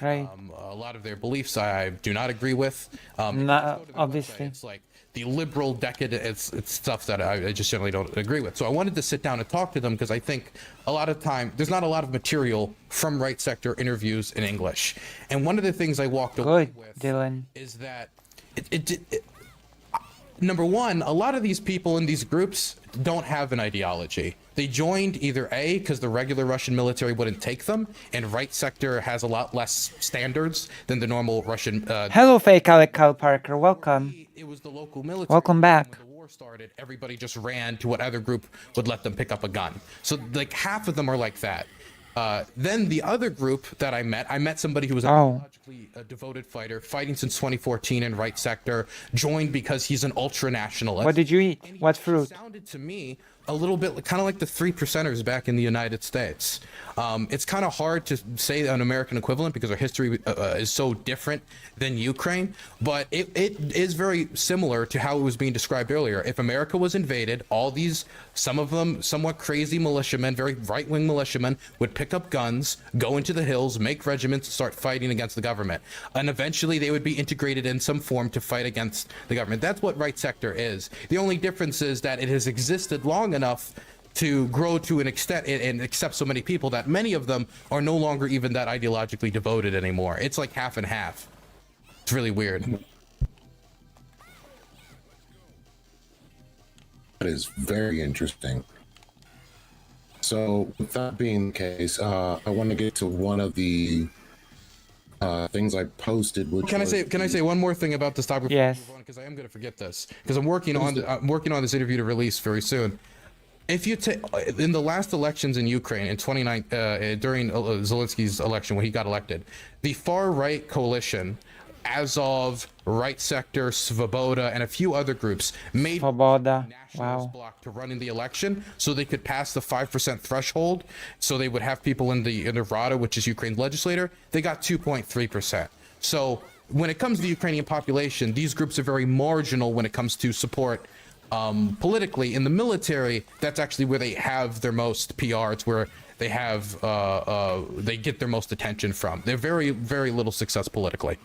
Right. A lot of their beliefs I do not agree with. Not, Go to their obviously. website, it's like the liberal decadent, it's stuff that I just generally don't agree with. So I wanted to sit down and talk to them because I think a lot of time there's not a lot of material from right sector interviews in English. And one of the things I walked away Good, with Dylan. is that number one, a lot of these people in these groups don't have an ideology. They joined either A, because the regular Russian military wouldn't take them, and right sector has a lot less standards than the normal Russian. Hello, fake Alec Kyle Parker. Welcome. It was the local military. Welcome back. When the war started, everybody just ran to what other group would let them pick up a gun. So like half of them are like that. Then the other group that I met somebody who was a devoted fighter, fighting since 2014 in right sector, joined because he's an ultra nationalist. What did you eat? And he What fruit? sounded to me a little bit kind of like the 3%ers back in the United States. It's kind of hard to say an American equivalent because our history is so different than Ukraine, but it is very similar to how it was being described earlier. If America was invaded, all these, some of them somewhat crazy militiamen, very right-wing militiamen, would pick up guns, go into the hills, make regiments, start fighting against the government. And eventually they would be integrated in some form to fight against the government. That's what right sector is. The only difference is that it has existed long enough to grow to an extent and accept so many people that many of them are no longer even that ideologically devoted anymore. It's like half and half. It's really weird. That is very interesting. So, with that being the case, I want to get to one of the things I posted. Which Can I say one more thing about this topic? Yes. Because I am going to forget this. Because I'm working on this interview to release very soon. If you take in the last elections in Ukraine in 2019, during Zelensky's election when he got elected, the far right coalition, Azov, Right Sector, Svoboda, and a few other groups made Svoboda. nationalist Wow. bloc to run in the election so they could pass the 5% threshold. So they would have people in the Rada, which is Ukraine's legislator. They got 2.3%. So when it comes to the Ukrainian population, these groups are very marginal when it comes to support. Politically, in the military, that's actually where they have their most PR. It's where they have they get their most attention from. They're very, very little success politically.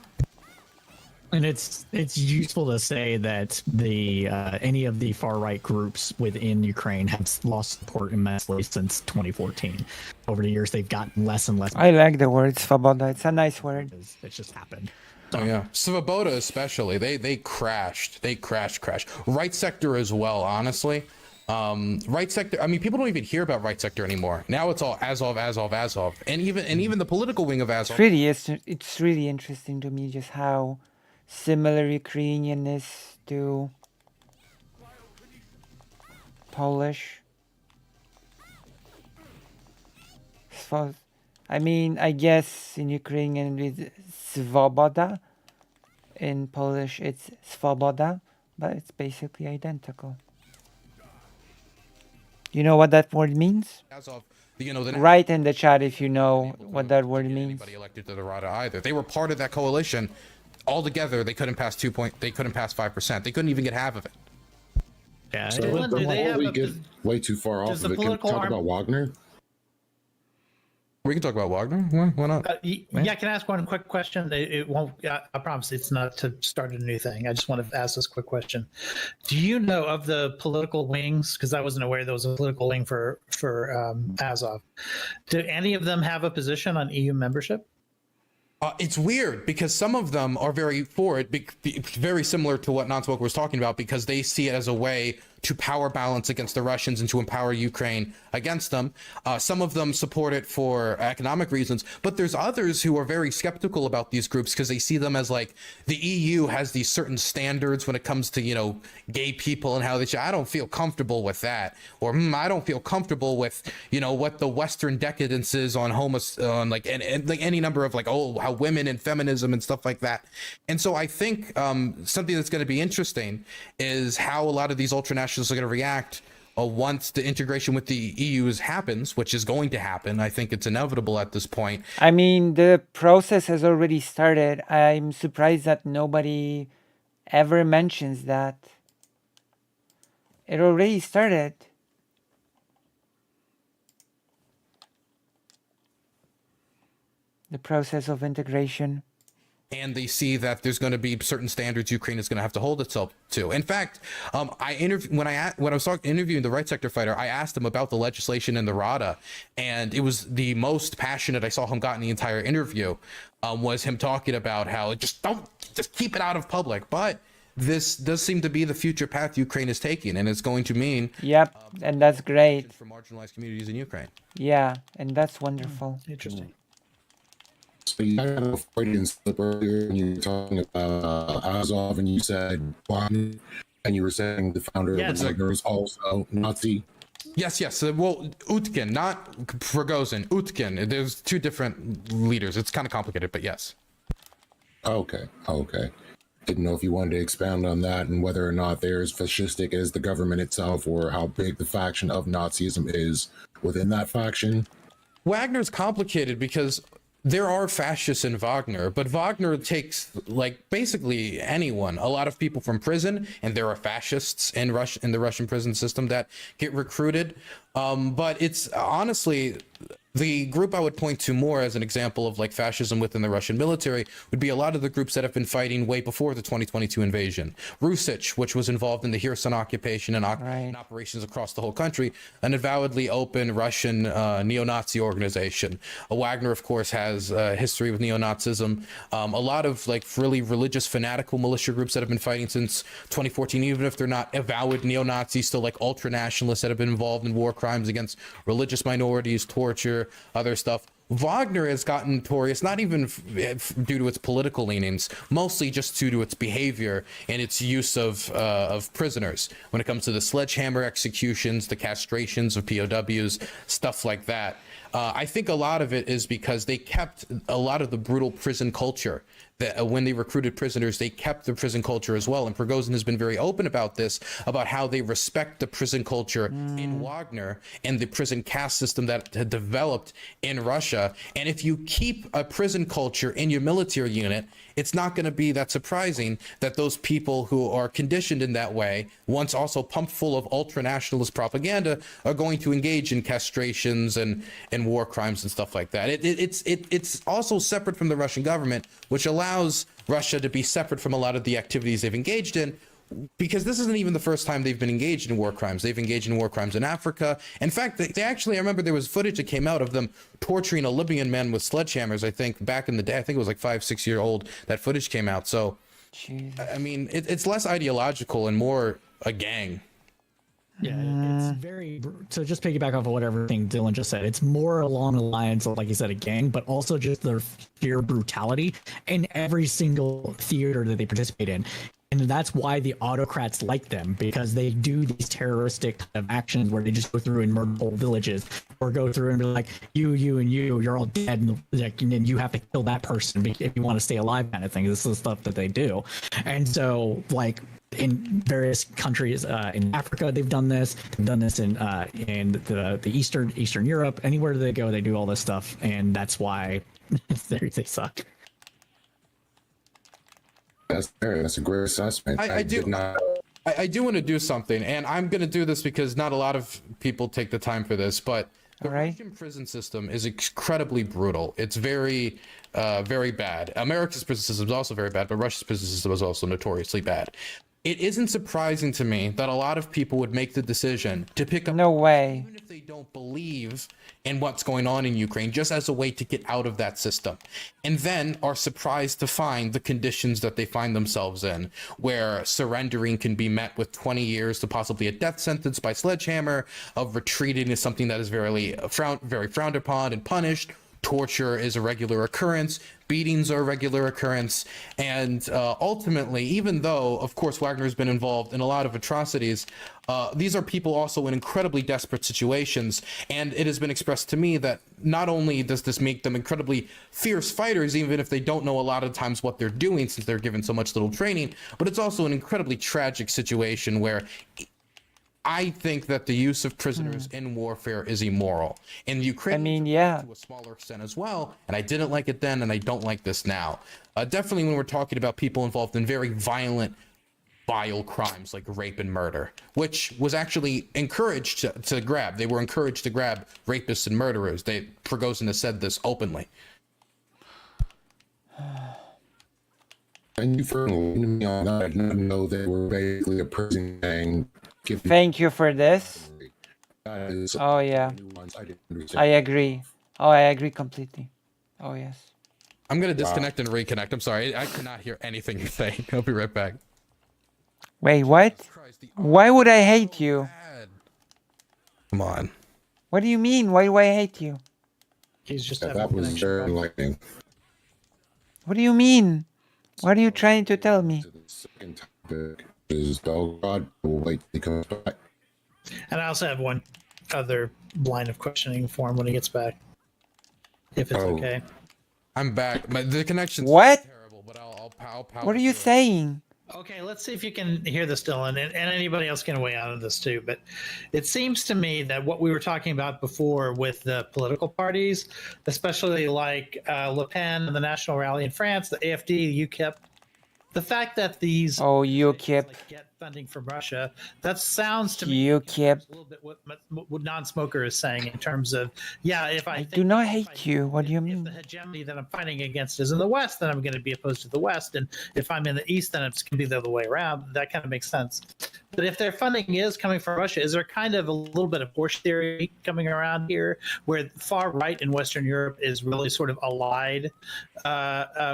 And it's useful to say that the any of the far right groups within Ukraine have lost support immensely since 2014. Over the years, they've gotten less and less. I like the word Svoboda. It's a nice word. It's just happened. Oh yeah, Svoboda especially. They crashed. They crashed. Right sector as well. Honestly, right sector. I mean, people don't even hear about right sector anymore. Now it's all Azov, and even the political wing of Azov. It's really interesting to me just how similar Ukrainian is to Polish. I mean, I guess in Ukrainian it's Svoboda. In Polish it's Svoboda, but it's basically identical. You know what that word means? Azov, you know, the Write in the chat if you know what that word means. anybody elected to the Rada either. They were part of that coalition. Altogether, they couldn't pass 5%. They couldn't even get half of it. Yeah, So Dylan, do they before have we a get pos- way too far off does of the it, can we political talk arm- about Wagner? We can talk about Wagner. Why not? Yeah, can I ask one quick question? It won't. I promise it's not to start a new thing. I just want to ask this quick question. Do you know of the political wings? Because I wasn't aware there was a political wing for Azov. Do any of them have a position on EU membership? It's weird because some of them are very for it, very similar to what Non-Smoker was talking about, because they see it as a way to power balance against the Russians and to empower Ukraine against them. Some of them support it for economic reasons, but there's others who are very skeptical about these groups because they see them as like the EU has these certain standards when it comes to, you know, gay people and how they should. I don't feel comfortable with that, or I don't feel comfortable with, you know, what the Western decadence is on on like and like any number of like, oh, how women and feminism and stuff like that. And so I think something that's going to be interesting is how a lot of these ultranationalists are going to react once the integration with the EU happens, which is going to happen. I think it's inevitable at this point. I mean, the process has already started. I'm surprised that nobody ever mentions that. It already started. The process of integration. And they see that there's going to be certain standards Ukraine is going to have to hold itself to. In fact, when I was interviewing the right sector fighter, I asked him about the legislation in the Rada, and it was the most passionate I saw him got in the entire interview. Was him talking about how just keep it out of public. But this does seem to be the future path Ukraine is taking, and it's going to mean Yep, and that's great. for marginalized communities in Ukraine. Yeah, and that's wonderful. Interesting. So you had a Freudian slip earlier when you were talking about Azov, and you said Wagner, and you were saying the founder Yeah, of so- Wagner is also Nazi. Yes. Well, Utkin, not Prigozhin. Utkin. There's two different leaders. It's kind of complicated, but yes. Okay. Didn't know if you wanted to expand on that and whether or not they're as fascistic as the government itself, or how big the faction of Nazism is within that faction. Wagner's complicated because there are fascists in Wagner, but Wagner takes like basically anyone, a lot of people from prison, and there are fascists in the Russian prison system that get recruited. But it's honestly the group I would point to more as an example of like fascism within the Russian military would be a lot of the groups that have been fighting way before the 2022 invasion. Rusich, which was involved in the Kherson occupation and operations across the whole country, an avowedly open Russian neo-Nazi organization. Wagner, of course, has a history with neo-Nazism. A lot of like really religious fanatical militia groups that have been fighting since 2014, even if they're not avowed neo-Nazis, still like ultra-nationalists that have been involved in war crimes against religious minorities, torture, other stuff. Wagner has gotten notorious not even due to its political leanings, mostly just due to its behavior and its use of prisoners when it comes to the sledgehammer executions, the castrations of POWs, stuff like that. I think a lot of it is because they kept a lot of the brutal prison culture. That when they recruited prisoners, they kept the prison culture as well. And Prigozhin has been very open about this, about how they respect the prison culture in Wagner and the prison caste system that had developed in Russia. And if you keep a prison culture in your military unit, it's not going to be that surprising that those people who are conditioned in that way, once also pumped full of ultra-nationalist propaganda, are going to engage in castrations and war crimes and stuff like that. It's also separate from the Russian government, which allows Russia to be separate from a lot of the activities they've engaged in, because this isn't even the first time they've been engaged in war crimes. They've engaged in war crimes in Africa. In fact, they actually, I remember there was footage that came out of them torturing a Libyan man with sledgehammers, I think, back in the day. I think it was like 5-6 year old. That footage came out. So, Jeez. I mean, it's less ideological and more a gang. Yeah, it's very. So just piggyback off of what everything Dylan just said, it's more along the lines of, like you said, a gang, but also just their sheer brutality in every single theater that they participate in. And that's why the autocrats like them, because they do these terroristic kind of actions where they just go through and murder whole villages, or go through and be like, you, and you're all dead, and then you have to kill that person if you want to stay alive, kind of thing. This is the stuff that they do. And so, like, in various countries in Africa, they've done this. They've done this in the Eastern Europe. Anywhere they go, they do all this stuff, and that's why they suck. That's fair. That's a great assessment. I do- did not. I do want to do something, and I'm going to do this because not a lot of people take the time for this, but the All right. Russian prison system is incredibly brutal. It's very, very bad. America's prison system is also very bad, but Russia's prison system is also notoriously bad. It isn't surprising to me that a lot of people would make the decision to pick up, No way. even if they don't believe in what's going on in Ukraine, just as a way to get out of that system, and then are surprised to find the conditions that they find themselves in, where surrendering can be met with 20 years to possibly a death sentence by sledgehammer, of retreating is something that is very frowned upon and punished. Torture is a regular occurrence, beatings are a regular occurrence, and ultimately, even though, of course, Wagner's been involved in a lot of atrocities, these are people also in incredibly desperate situations, and it has been expressed to me that not only does this make them incredibly fierce fighters, even if they don't know a lot of times what they're doing since they're given so much little training, but it's also an incredibly tragic situation where I think that the use of prisoners in warfare is immoral. And Ukraine, I mean, yeah. to a smaller extent as well, and I didn't like it then, and I don't like this now. Definitely when we're talking about people involved in very violent, vile crimes like rape and murder, which was actually encouraged to grab. They were encouraged to grab rapists and murderers. Prigozhin has said this openly. Thank you for enlightening me on that. I did not know they were basically a prison gang. Thank you for this. That is Oh, yeah. nuance I didn't understand. I agree. Oh, I agree completely. Oh, yes. I'm going to disconnect and reconnect. I'm sorry. I cannot hear anything you're saying. I'll be right back. Wait, what? Christ, the Why would I hate you? bad. Come on. What do you mean? Why do I hate you? He's just Yeah, having that was connection very problems. enlightening. What do you mean? What are you trying to tell me? To the second topic is Belgrade. We'll wait till he comes back. And I also have one other line of questioning for him when he gets back, if it's Oh. okay. I'm back. The connection's What? terrible, but I'll power What are you through it. saying? Okay, let's see if you can hear this, Dylan, and anybody else can weigh out on this too. But it seems to me that what we were talking about before with the political parties, especially like Le Pen and the National Rally in France, the AFD, UKIP, the fact that these Oh, UKIP. like, get funding from Russia, that sounds to me UKIP. a little bit what non-smoker is saying in terms of, yeah, if I I think do not if I hate think you. What do you if mean? the hegemony that I'm fighting against is in the West, then I'm going to be opposed to the West. And if I'm in the East, then it's going to be the other way around. That kind of makes sense. But if their funding is coming from Russia, is there kind of a little bit of horse theory coming around here where far right in Western Europe is really sort of allied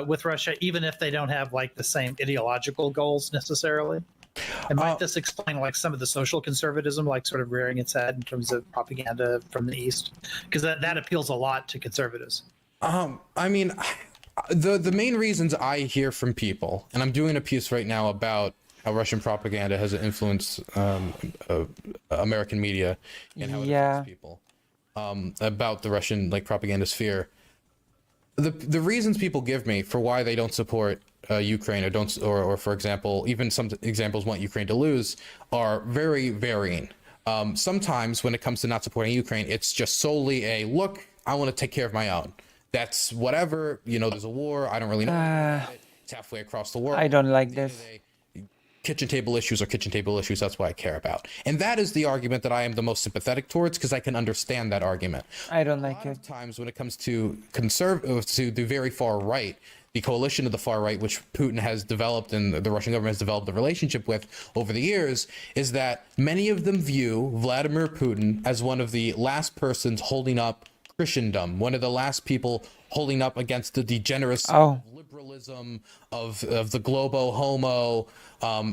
with Russia, even if they don't have like the same ideological goals necessarily? And might this explain like some of the social conservatism, like sort of rearing its head in terms of propaganda from the East? Because that appeals a lot to conservatives. I mean, the main reasons I hear from people, and I'm doing a piece right now about how Russian propaganda has influenced American media and how it Yeah. affects people, about the Russian like propaganda sphere. The reasons people give me for why they don't support Ukraine or for example, even some examples want Ukraine to lose are very varying. Sometimes when it comes to not supporting Ukraine, it's just solely a look, I want to take care of my own. That's whatever, there's a war. I don't really know. About it. It's halfway across the world. I don't like At the end of this. the day, kitchen table issues are kitchen table issues. That's what I care about. And that is the argument that I am the most sympathetic towards because I can understand that argument. I don't A like lot it. of times when it comes to to the very far right, the coalition of the far right, which Putin has developed and the Russian government has developed a relationship with over the years, is that many of them view Vladimir Putin as one of the last persons holding up Christendom, one of the last people holding up against the degeneracy of liberalism, of the globo homo.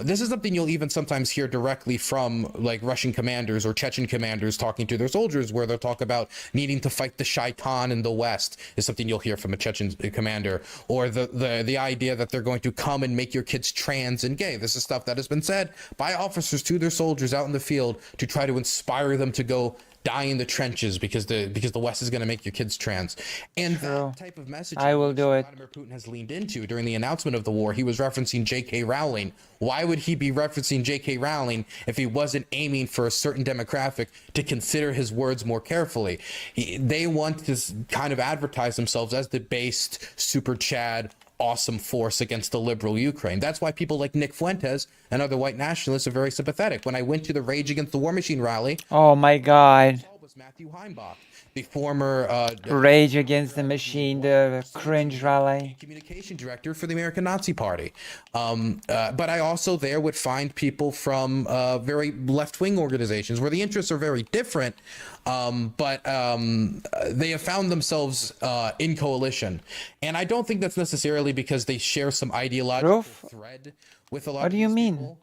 This is something you'll even sometimes hear directly from like Russian commanders or Chechen commanders talking to their soldiers, where they'll talk about needing to fight the shaitan in the West is something you'll hear from a Chechen commander, or the idea that they're going to come and make your kids trans and gay. This is stuff that has been said by officers to their soldiers out in the field to try to inspire them to go die in the trenches because the West is going to make your kids trans. And that type of message I will do it. Vladimir Putin has leaned into during the announcement of the war. He was referencing J.K. Rowling. Why would he be referencing J.K. Rowling if he wasn't aiming for a certain demographic to consider his words more carefully? They want to kind of advertise themselves as the based super Chad awesome force against the liberal Ukraine. That's why people like Nick Fuentes and other white nationalists are very sympathetic. When I went to the Rage Against the War Machine rally, Oh my God. was Matthew Heimbach, the former Rage Against the Machine, the cringe rally. communication director for the American Nazi Party. But I also there would find people from very left-wing organizations where the interests are very different, but they have found themselves in coalition. And I don't think that's necessarily because they share some ideological thread with a lot What of do you these mean? people,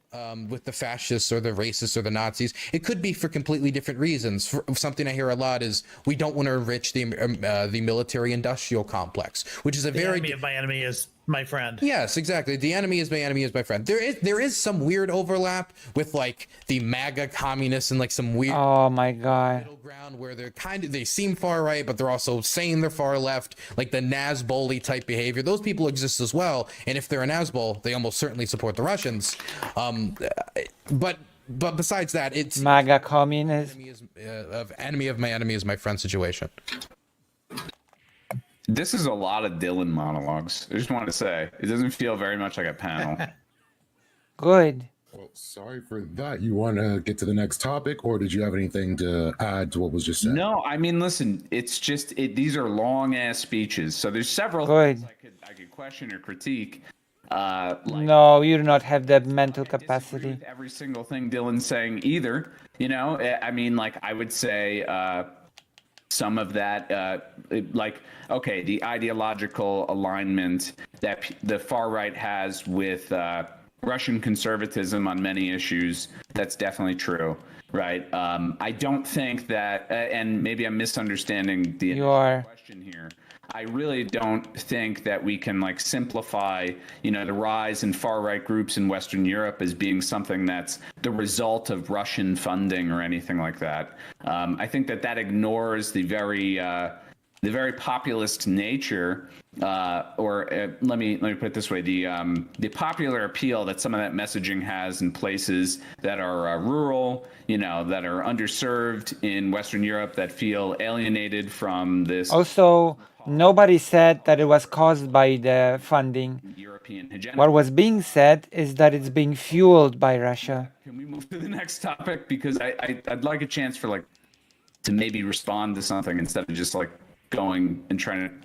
with the fascists or the racists or the Nazis. It could be for completely different reasons. Something I hear a lot is we don't want to enrich the military-industrial complex, which is a The very enemy of my enemy is my friend. Yes, exactly. The enemy is my friend. There is some weird overlap with like the MAGA communists and like some weird Oh my God. middle ground where they seem far right, but they're also saying they're far left, like the Nazboli type behavior. Those people exist as well. And if they're a Nazbol, they almost certainly support the Russians. But besides that, it's MAGA communist. enemy of my enemy is my friend situation. This is a lot of Dylan monologues. I just want to say it doesn't feel very much like a panel. Good. Well, sorry for that. You want to get to the next topic, or did you have anything to add to what was just said? No, I mean, listen, it's just these are long ass speeches, so there's several Good. things I could question or critique. Like, No, you do not have the mental I disagree capacity. with every single thing Dylan's saying either. You know, I mean, like I would say some of that, like, okay, the ideological alignment that the far right has with Russian conservatism on many issues, that's definitely true, right? I don't think that, and maybe I'm misunderstanding the You are. question here. I really don't think that we can like simplify, you know, the rise in far right groups in Western Europe as being something that's the result of Russian funding or anything like that. I think that ignores the very populist nature, let me put it this way: the popular appeal that some of that messaging has in places that are rural, you know, that are underserved in Western Europe, that feel alienated from this Also, nobody said that it was caused by the funding. European hegemony. What was being said is that it's being fueled by Russia. Can we move to the next topic? Because I'd like a chance for like to maybe respond to something instead of just like going and trying to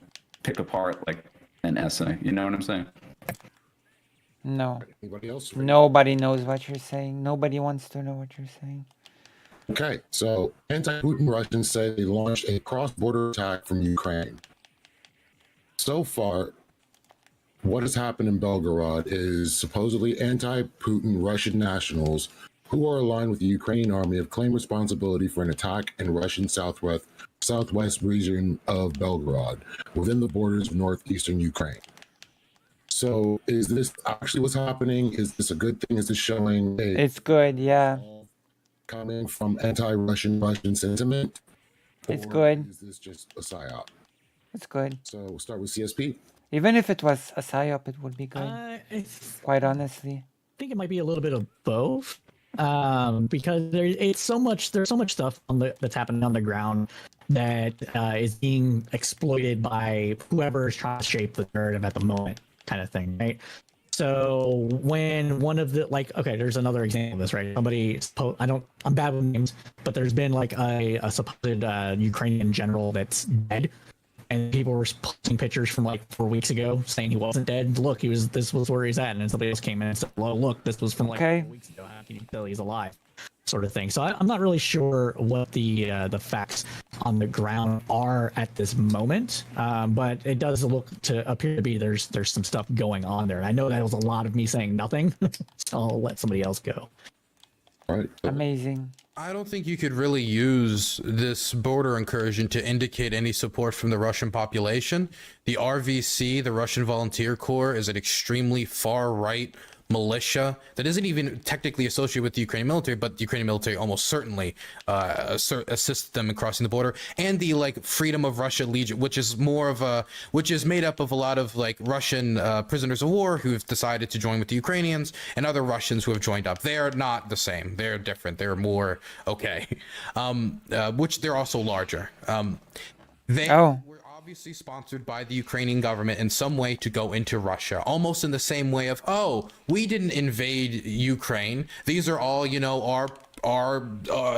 pick apart like an essay. You know what I'm saying? No. Anybody else? Nobody knows what you're saying. Nobody wants to know what you're saying. Okay, so anti-Putin Russians say they launched a cross-border attack from Ukraine. So far, what has happened in Belgorod is supposedly anti-Putin Russian nationals who are aligned with the Ukrainian army have claimed responsibility for an attack in Russian southwest region of Belgorod, within the borders of northeastern Ukraine. So is this actually what's happening? Is this a good thing? Is this showing It's good, yeah. coming from Russian sentiment? It's Or good. Is this just a psyop? It's good. So we'll start with CSP. Even if it was a psyop, it would be good. I Quite honestly. think it might be a little bit of both, because there's so much stuff that's happening on the ground that is being exploited by whoever is trying to shape the narrative at the moment, kind of thing, right? So when one of the okay, there's another example of this, right? I'm bad with names, but there's been like a supposed Ukrainian general that's dead, and people were posting pictures from like 4 weeks ago saying he wasn't dead. Look, this was where he's at, and then somebody else came in and said, well, look, this was from like Okay. 4 weeks ago. How can you tell he's alive? Sort of thing. So I'm not really sure what the facts on the ground are at this moment, but it does appear to be there's some stuff going on there. I know that was a lot of me saying nothing, so I'll let somebody else go. All right. Amazing. I don't think you could really use this border incursion to indicate any support from the Russian population. The RVC, the Russian Volunteer Corps, is an extremely far-right militia that isn't even technically associated with the Ukrainian military, but the Ukrainian military almost certainly assists them in crossing the border. And the like Freedom of Russia Legion, which is made up of a lot of like Russian prisoners of war who have decided to join with the Ukrainians and other Russians who have joined up. They're not the same. They're different. They're more okay, which they're also larger. They Oh. were obviously sponsored by the Ukrainian government in some way to go into Russia, almost in the same way of, oh, we didn't invade Ukraine. These are all,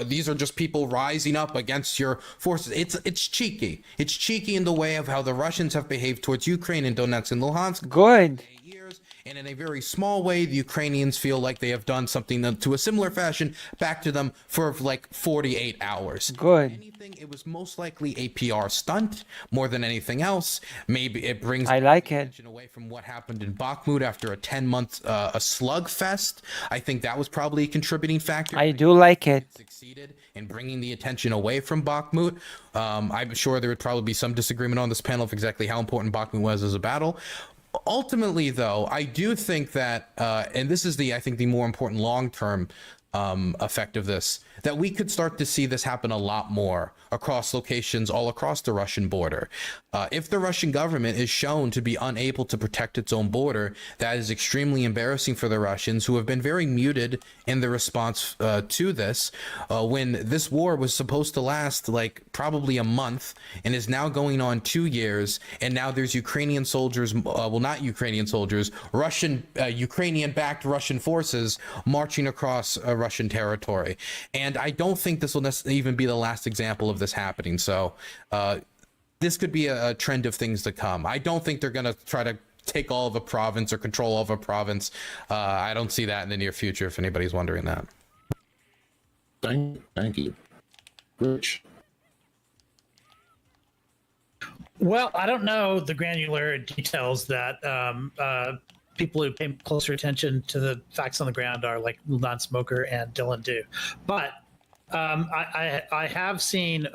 these are just people rising up against your forces. It's cheeky. It's cheeky in the way of how the Russians have behaved towards Ukraine in Donetsk and Luhansk. Good. Years, and in a very small way, the Ukrainians feel like they have done something to a similar fashion back to them for like 48 hours. Good. Anything, it was most likely a PR stunt more than anything else. Maybe it brings I like it. attention away from what happened in Bakhmut after a 10-month a slugfest. I think that was probably a contributing factor. I do like it. Succeeded in bringing the attention away from Bakhmut. I'm sure there would probably be some disagreement on this panel of exactly how important Bakhmut was as a battle. Ultimately, though, I do think that, and this is I think the more important long-term effect of this, that we could start to see this happen a lot more across locations all across the Russian border. If the Russian government is shown to be unable to protect its own border, that is extremely embarrassing for the Russians, who have been very muted in the response to this. When this war was supposed to last like probably a month and is now going on 2 years, and now there's Ukrainian soldiers, well, not Ukrainian soldiers, Ukrainian-backed Russian forces marching across Russian territory. And I don't think this will even be the last example of this happening. So this could be a trend of things to come. I don't think they're going to try to take all of a province or control all of a province. I don't see that in the near future, if anybody's wondering that. Thank you. Rich. Well, I don't know the granular details that people who pay closer attention to the facts on the ground are like Non-Smoker and Dylan do. But I have seen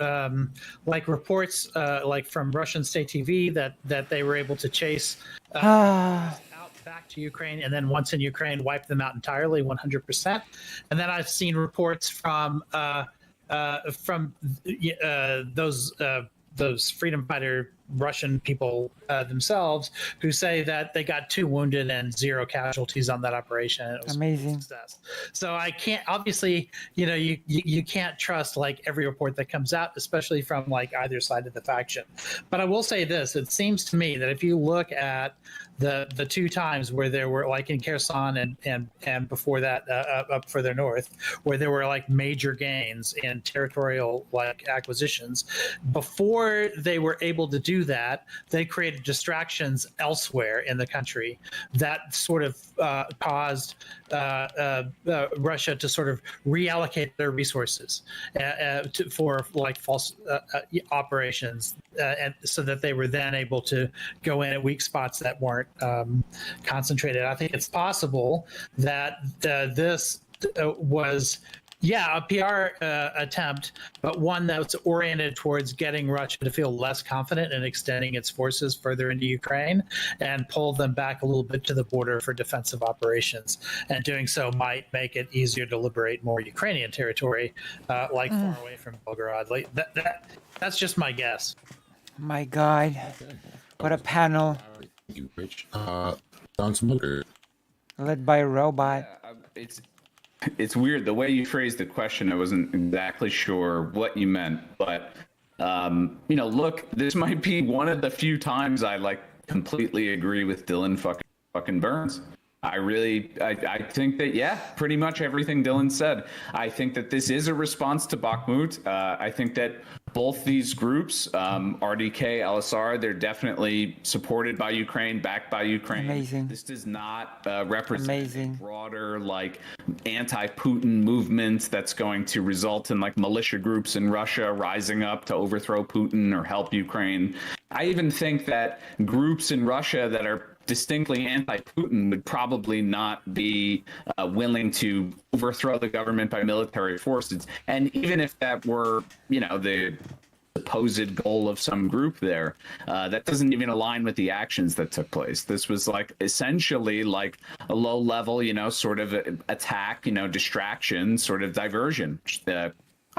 like reports like from Russian state TV that they were able to chase out back to Ukraine, and then once in Ukraine, wipe them out entirely, 100%. And then I've seen reports from those freedom fighter Russian people themselves, who say that they got 2 wounded and 0 casualties on that operation. It was Amazing. a success. So I can't, obviously, you can't trust like every report that comes out, especially from like either side of the faction. But I will say this: it seems to me that if you look at the 2 times where there were, like in Kherson and before that up further north, where there were like major gains in territorial like acquisitions, before they were able to do that, they created distractions elsewhere in the country that sort of caused Russia to sort of reallocate their resources for like false operations, and so that they were then able to go in at weak spots that weren't concentrated. I think it's possible that this was a PR attempt, but one that's oriented towards getting Russia to feel less confident in extending its forces further into Ukraine and pull them back a little bit to the border for defensive operations. And doing so might make it easier to liberate more Ukrainian territory, far away from Belgorod. Like that's just my guess. My God. What a panel. Thank you, Rich. Non-Smoker. Led by a robot. It's weird the way you phrased the question. I wasn't exactly sure what you meant, but look, this might be one of the few times I like completely agree with Dylan fucking Burns. I think that, pretty much everything Dylan said. I think that this is a response to Bakhmut. I think that both these groups, RDK, LSR, they're definitely supported by Ukraine, backed by Ukraine. Amazing. This does not represent Amazing. a broader like anti-Putin movement that's going to result in like militia groups in Russia rising up to overthrow Putin or help Ukraine. I even think that groups in Russia that are distinctly anti-Putin would probably not be willing to overthrow the government by military forces. And even if that were, the supposed goal of some group there, that doesn't even align with the actions that took place. This was like essentially like a low level, sort of attack, distraction, sort of diversion.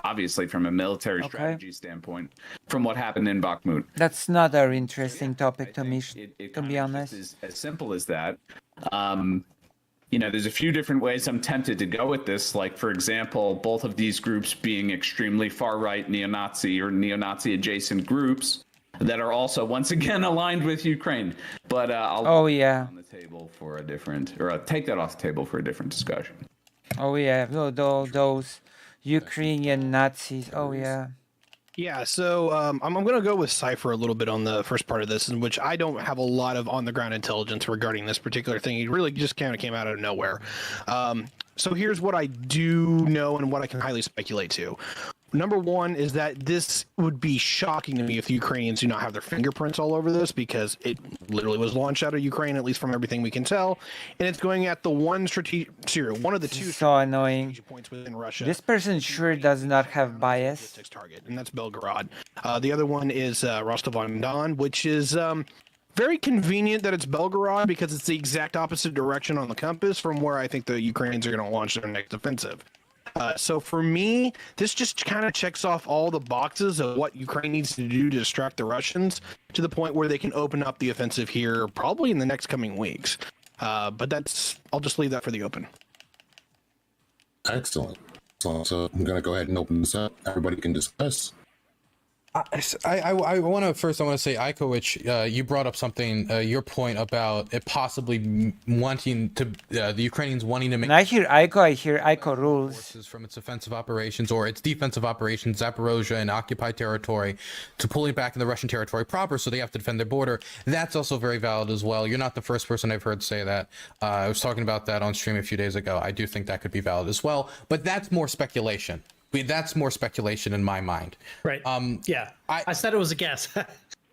Obviously, from a military strategy standpoint, from what happened in Bakhmut. That's not a interesting topic to me, It to kind be of honest. just is as simple as that. There's a few different ways I'm tempted to go with this. Like, for example, both of these groups being extremely far-right neo-Nazi or neo-Nazi adjacent groups that are also, once again, aligned with Ukraine. But I'll on the table for a different, or I'll take that off the table for a different discussion. Oh yeah, those Ukrainian Nazis. Oh yeah. Yeah, so I'm going to go with Cypher a little bit on the first part of this, in which I don't have a lot of on-the-ground intelligence regarding this particular thing. It really just kind of came out of nowhere. So here's what I do know and what I can highly speculate to. Number one is that this would be shocking to me if the Ukrainians do not have their fingerprints all over this, because it literally was launched out of Ukraine, at least from everything we can tell, and it's going at the one of the two So annoying. strategic points within Russia. This person sure does not have bias. Logistics target, and that's Belgorod. The other one is Rostov-on-Don, which is very convenient that it's Belgorod, because it's the exact opposite direction on the compass from where I think the Ukrainians are going to launch their next offensive. So for me, this just kind of checks off all the boxes of what Ukraine needs to do to distract the Russians to the point where they can open up the offensive here probably in the next coming weeks. But I'll just leave that for the open. Excellent. So I'm going to go ahead and open this up. Everybody can discuss. I want to say, Ikovic, you brought up something, your point about it possibly wanting to, the Ukrainians wanting to make When I hear Aiko rules. forces from its offensive operations or its defensive operations, Zaporozhye and occupied territory, to pulling back in the Russian territory proper, so they have to defend their border. That's also very valid as well. You're not the first person I've heard say that. I was talking about that on stream a few days ago. I do think that could be valid as well, but that's more speculation. That's more speculation in my mind. Right. Yeah. I said it was a guess.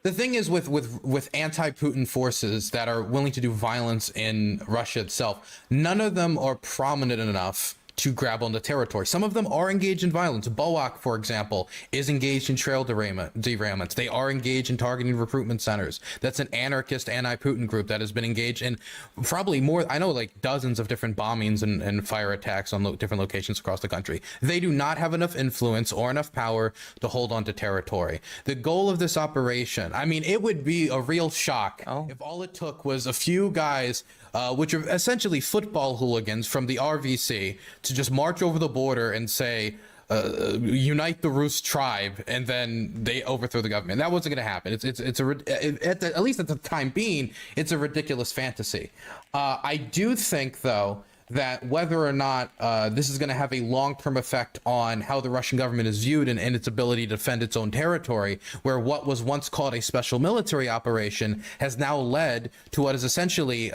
The thing is with anti-Putin forces that are willing to do violence in Russia itself, none of them are prominent enough to grab on the territory. Some of them are engaged in violence. BOAK, for example, is engaged in trail derailments. They are engaged in targeting recruitment centers. That's an anarchist anti-Putin group that has been engaged in probably more, I know, like dozens of different bombings and fire attacks on different locations across the country. They do not have enough influence or enough power to hold on to territory. The goal of this operation, I mean, it would be a real shock if all it took was a few guys, which are essentially football hooligans from the RVC, to just march over the border and say, unite the Rus tribe, and then they overthrow the government. That wasn't going to happen. At least at the time being, it's a ridiculous fantasy. I do think, though, that whether or not this is going to have a long-term effect on how the Russian government is viewed and its ability to defend its own territory, where what was once called a special military operation has now led to what is essentially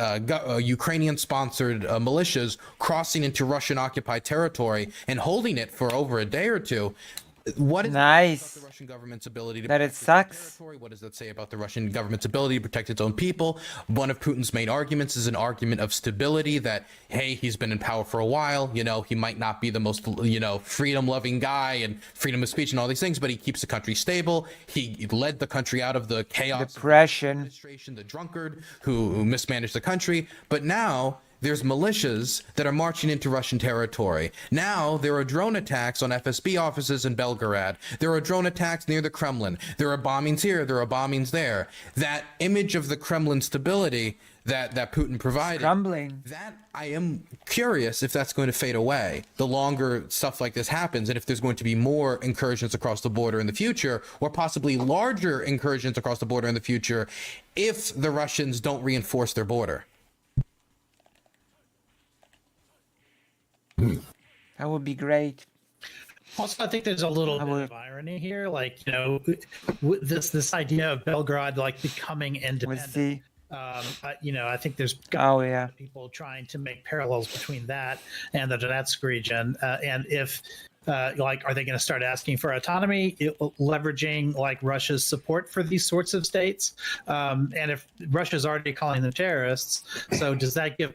Ukrainian-sponsored militias crossing into Russian-occupied territory and holding it for over a day or two. What is Nice. about the Russian government's ability to That it protect its own sucks. territory? What does that say about the Russian government's ability to protect its own people? One of Putin's main arguments is an argument of stability, that, hey, he's been in power for a while, he might not be the most, freedom-loving guy and freedom of speech and all these things, but he keeps the country stable. He led the country out of the chaos of Depression. administration, the drunkard who mismanaged the country. But now there's militias that are marching into Russian territory. Now there are drone attacks on FSB offices in Belgorod. There are drone attacks near the Kremlin. There are bombings here. There are bombings there. That image of the Kremlin stability that Putin provided, Crumbling. that I am curious if that's going to fade away the longer stuff like this happens, and if there's going to be more incursions across the border in the future, or possibly larger incursions across the border in the future, if the Russians don't reinforce their border. That would be great. Also, I think there's a little I bit would- of irony here, like this idea of Belgrade like becoming We'll independent. see. I think there's Oh yeah. people trying to make parallels between that and the Donetsk region. And if, are they going to start asking for autonomy, leveraging like Russia's support for these sorts of states? And if Russia's already calling them terrorists, so does that give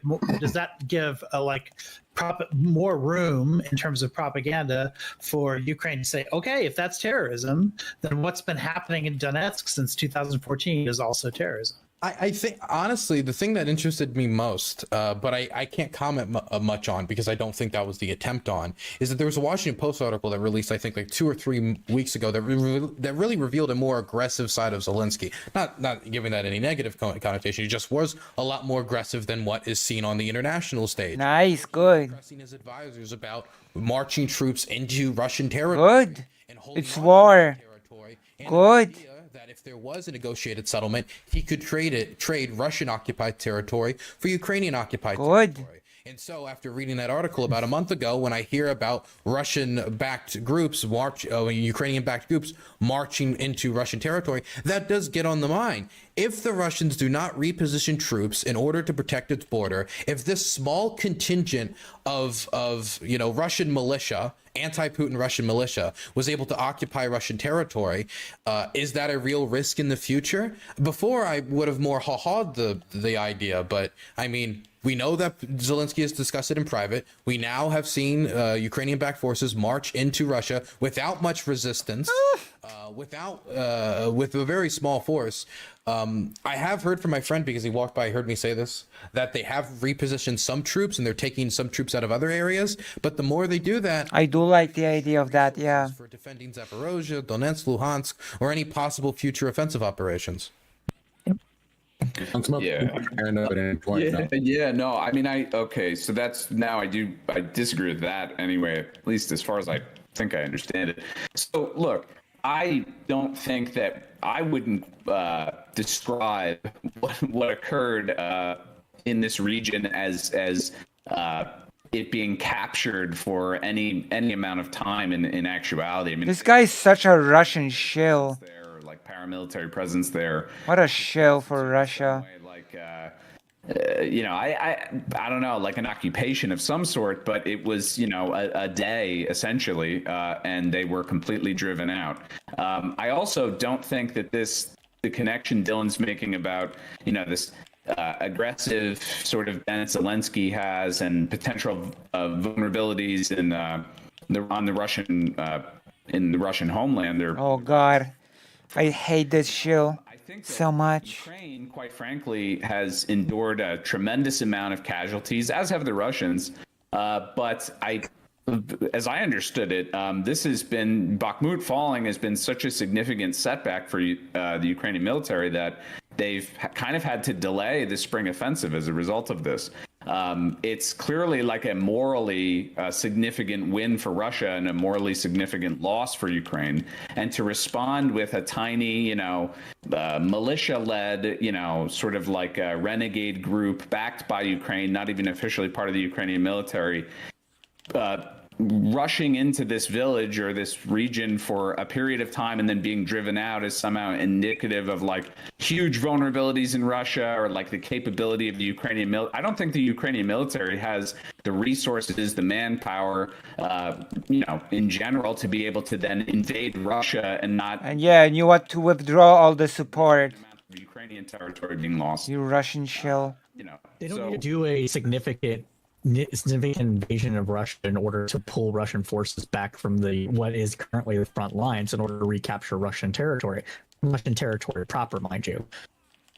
more room in terms of propaganda for Ukraine to say, okay, if that's terrorism, then what's been happening in Donetsk since 2014 is also terrorism? I think honestly the thing that interested me most, but I can't comment much on because I don't think that was the attempt on, is that there was a Washington Post article that released I think like 2 or 3 weeks ago that really revealed a more aggressive side of Zelensky. Not giving that any negative connotation. He just was a lot more aggressive than what is seen on the international stage. Nice, good, Pressing his advisors about marching troops into Russian territory. good. And holding It's on to war. territory, and Good. the idea that if there was a negotiated settlement, he could trade Russian occupied territory for Ukrainian occupied Good. territory. And so after reading that article about a month ago, when I hear about Russian-backed groups, Ukrainian-backed groups marching into Russian territory, that does get on the mind. If the Russians do not reposition troops in order to protect its border, if this small contingent of Russian militia, anti-Putin Russian militia, was able to occupy Russian territory, is that a real risk in the future? Before I would have more ha-ha'd the idea, but I mean, we know that Zelensky has discussed it in private. We now have seen Ukrainian-backed forces march into Russia without much resistance, with a very small force. I have heard from my friend, because he walked by, heard me say this, that they have repositioned some troops and they're taking some troops out of other areas. But the more they do that, I do like the idea of that. Yeah. for defending Zaporozhye, Donetsk, Luhansk, or any possible future offensive operations. Yeah. And at any point. now. No, I mean, so that's now I disagree with that anyway, at least as far as I think I understand it. So look, I don't think that I wouldn't describe what occurred in this region as it being captured for any amount of time in actuality. I mean, This guy's such a Russian shill. there, like paramilitary presence there. What a shill for Russia. Like I don't know, like an occupation of some sort, but it was a day essentially, and they were completely driven out. I also don't think that the connection Dylan's making about this aggressive sort of Bennett Zelensky has and potential vulnerabilities in the Russian homeland. Oh God, I hate this shill I think that so much. Ukraine, quite frankly, has endured a tremendous amount of casualties, as have the Russians. But as I understood it, Bakhmut falling has been such a significant setback for the Ukrainian military that they've kind of had to delay the spring offensive as a result of this. It's clearly like a morally significant win for Russia and a morally significant loss for Ukraine. And to respond with a tiny, militia-led, sort of like a renegade group backed by Ukraine, not even officially part of the Ukrainian military, rushing into this village or this region for a period of time and then being driven out is somehow indicative of like huge vulnerabilities in Russia or like the capability of the Ukrainian military. I don't think the Ukrainian military has the resources, the manpower, in general to be able to then invade Russia and not And yeah, and you want to withdraw all the support. the Ukrainian territory being lost. You Russian shill. They don't need to do a significant invasion of Russia in order to pull Russian forces back from what is currently the front lines in order to recapture Russian territory proper, mind you.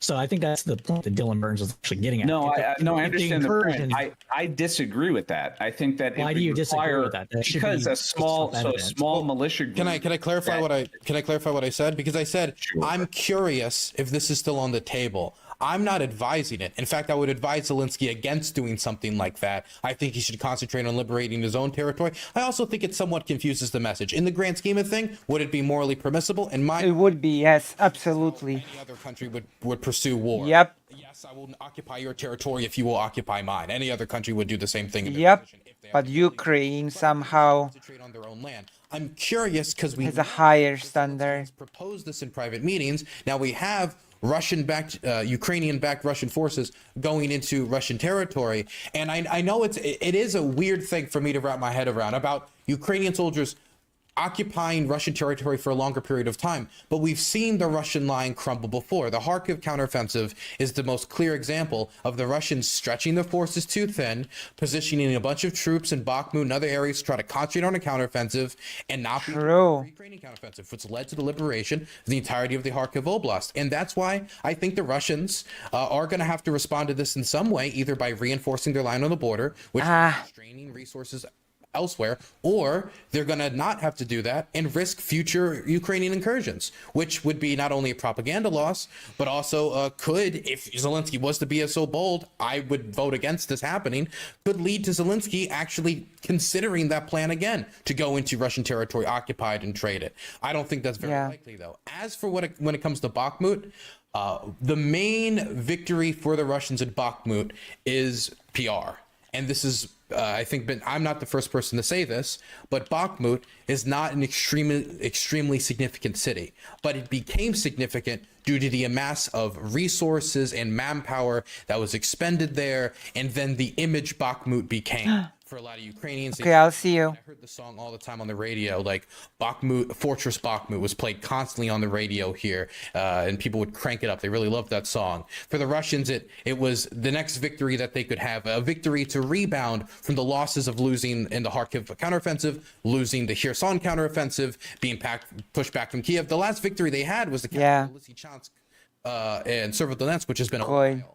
So I think that's the point that Dylan Burns was actually getting at. I understand the point. incursions- I disagree with that. I think that Why it do you would disagree require, with that? That should because be a small self-evident. militia group. Can I clarify that- what I said? Because I said I'm curious if this is still on the table. I'm not advising it. In fact, I would advise Zelensky against doing something like that. I think he should concentrate on liberating his own territory. I also think it somewhat confuses the message. In the grand scheme of things, would it be morally permissible? In my It would be, yes, absolutely. any other country would pursue war. Yep. Yeah, Yes, I will occupy your territory if you will occupy mine. Any other country would do the same thing. In their Yep. position if they have But the ability to. Ukraine But somehow concentrate on their own land. I'm curious because we has a higher standard. proposed this in private meetings. Now we have Russian-backed, Ukrainian-backed Russian forces going into Russian territory, and I know it is a weird thing for me to wrap my head around about Ukrainian soldiers occupying Russian territory for a longer period of time. But we've seen the Russian line crumble before. The Kharkiv counteroffensive is the most clear example of the Russians stretching their forces too thin, positioning a bunch of troops in Bakhmut and other areas to try to concentrate on a counteroffensive and not be True. Ukrainian counteroffensive, which led to the liberation of the entirety of the Kharkiv Oblast. And that's why I think the Russians are going to have to respond to this in some way, either by reinforcing their line on the border, which is straining resources elsewhere, or they're going to not have to do that and risk future Ukrainian incursions, which would be not only a propaganda loss, but also could, if Zelensky was to be so bold, I would vote against this happening, could lead to Zelensky actually considering that plan again to go into Russian territory occupied and trade it. I don't think that's very likely, though. As for when it comes to Bakhmut, the main victory for the Russians in Bakhmut is PR. And this is, I think, I'm not the first person to say this, but Bakhmut is not an extremely significant city, but it became significant due to the amass of resources and manpower that was expended there, and then the image Bakhmut became. For a lot of Ukrainians. Okay, I'll see you. I heard the song all the time on the radio, like Bakhmut, Fortress Bakhmut was played constantly on the radio here, and people would crank it up. They really loved that song. For the Russians, it was the next victory that they could have, a victory to rebound from the losses of losing in the Kharkiv counteroffensive, losing the Kherson counteroffensive, being pushed back from Kiev. The last victory they had was the capture of Lysychansk and Severodonetsk, which has been a while.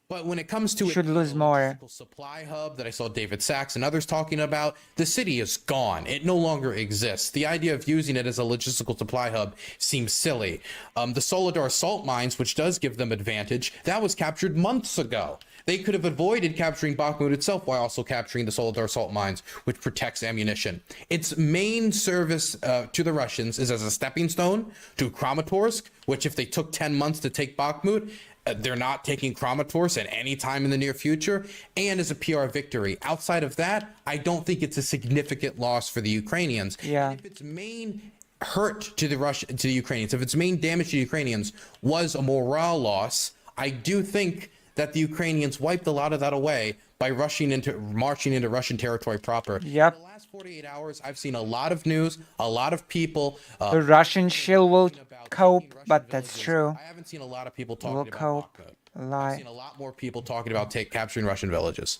But when it comes to should lose more. Supply hub that I saw David Sachs and others talking about, the city is gone. It no longer exists. The idea of using it as a logistical supply hub seems silly. The Soledar salt mines, which does give them advantage, that was captured months ago. They could have avoided capturing Bakhmut itself while also capturing the Soledar salt mines, which protects ammunition. Its main service to the Russians is as a stepping stone to Kramatorsk, which if they took 10 months to take Bakhmut, they're not taking Kramatorsk at any time in the near future, and as a PR victory. Outside of that, I don't think it's a significant loss for the Ukrainians. Yeah. If its main hurt to the Ukrainians, if its main damage to the Ukrainians was a morale loss, I do think that the Ukrainians wiped a lot of that away by marching into Russian territory proper. Yep. In the last 48 hours, I've seen a lot of news, a lot of people. The Russian shield will cope, Russian but that's villages. true. I haven't seen a lot of people talking Will about cope. Bakhmut. A I've lot. seen a lot more people talking about capturing Russian villages.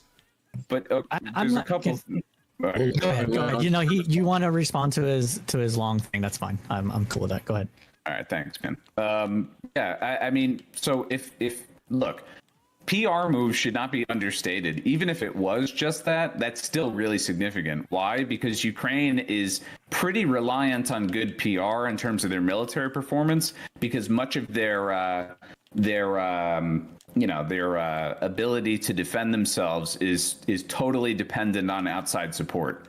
But I'm there's a not couple. Go ahead. You know, you want to respond to his long thing. That's fine. I'm cool with that. Go ahead. All right, thanks, man. Yeah, I mean, so if look, PR moves should not be understated. Even if it was just that, that's still really significant. Why? Because Ukraine is pretty reliant on good PR in terms of their military performance, because much of their ability to defend themselves is totally dependent on outside support.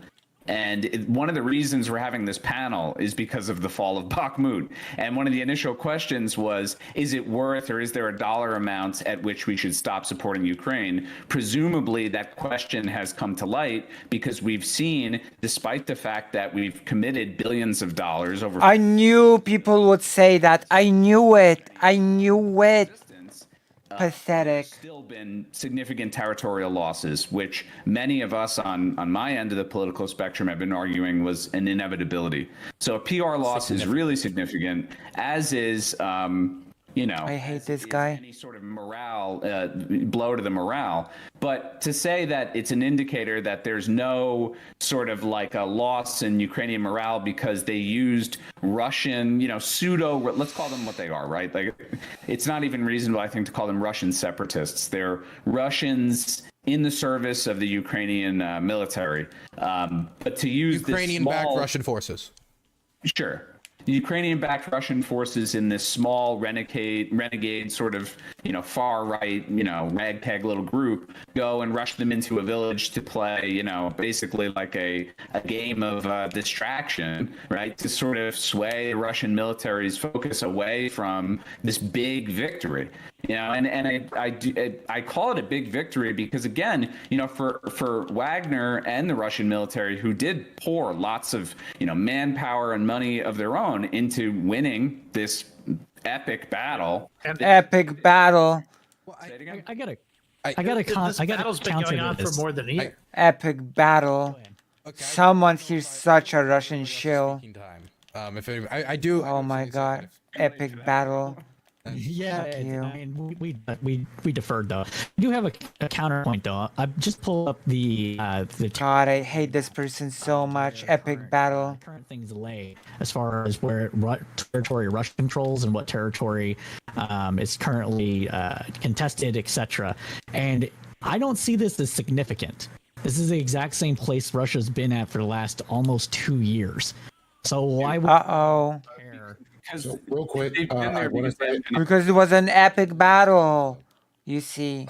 And one of the reasons we're having this panel is because of the fall of Bakhmut. And one of the initial questions was, is it worth, or is there a dollar amount at which we should stop supporting Ukraine? Presumably that question has come to light because we've seen, despite the fact that we've committed billions of dollars over... I knew people would say that. I knew it. Pathetic. Still been significant territorial losses, which many of us on my end of the political spectrum have been arguing was an inevitability. So a PR loss is really significant, as is, I hate this guy. any sort of morale, blow to the morale. But to say that it's an indicator that there's no sort of like a loss in Ukrainian morale because they used Russian, pseudo, let's call them what they are, right? Like, it's not even reasonable, I think, to call them Russian separatists. They're Russians in the service of the Ukrainian military. But to use Ukrainian-backed Russian forces. Sure. The Ukrainian-backed Russian forces in this small renegade sort of, far right, ragtag little group go and rush them into a village to play, basically like a game of distraction, right? To sort of sway the Russian military's focus away from this big victory. You know, I call it a big victory because, again, you know, for Wagner and the Russian military, who did pour lots of, you know, manpower and money of their own into winning this epic battle. Epic battle. Say it again? I gotta This battle's been counter going on this. for more than a year. Epic battle. Okay, Someone here's such a Russian shill. speaking time. If any, I do. Oh my god. Epic battle. Yeah, Fuck you. I mean, we deferred though. We do have a counterpoint though. I just pulled up the God, I hate this person so much. Epic battle. current things lay as far as where territory Russia controls and what territory is currently contested, etc. And I don't see this as significant. This is the exact same place Russia's been at for the last almost 2 years. So why would Uh-oh. care? Because So real quick, they've been there I want because to they say, have been- Because it was an epic battle. You see.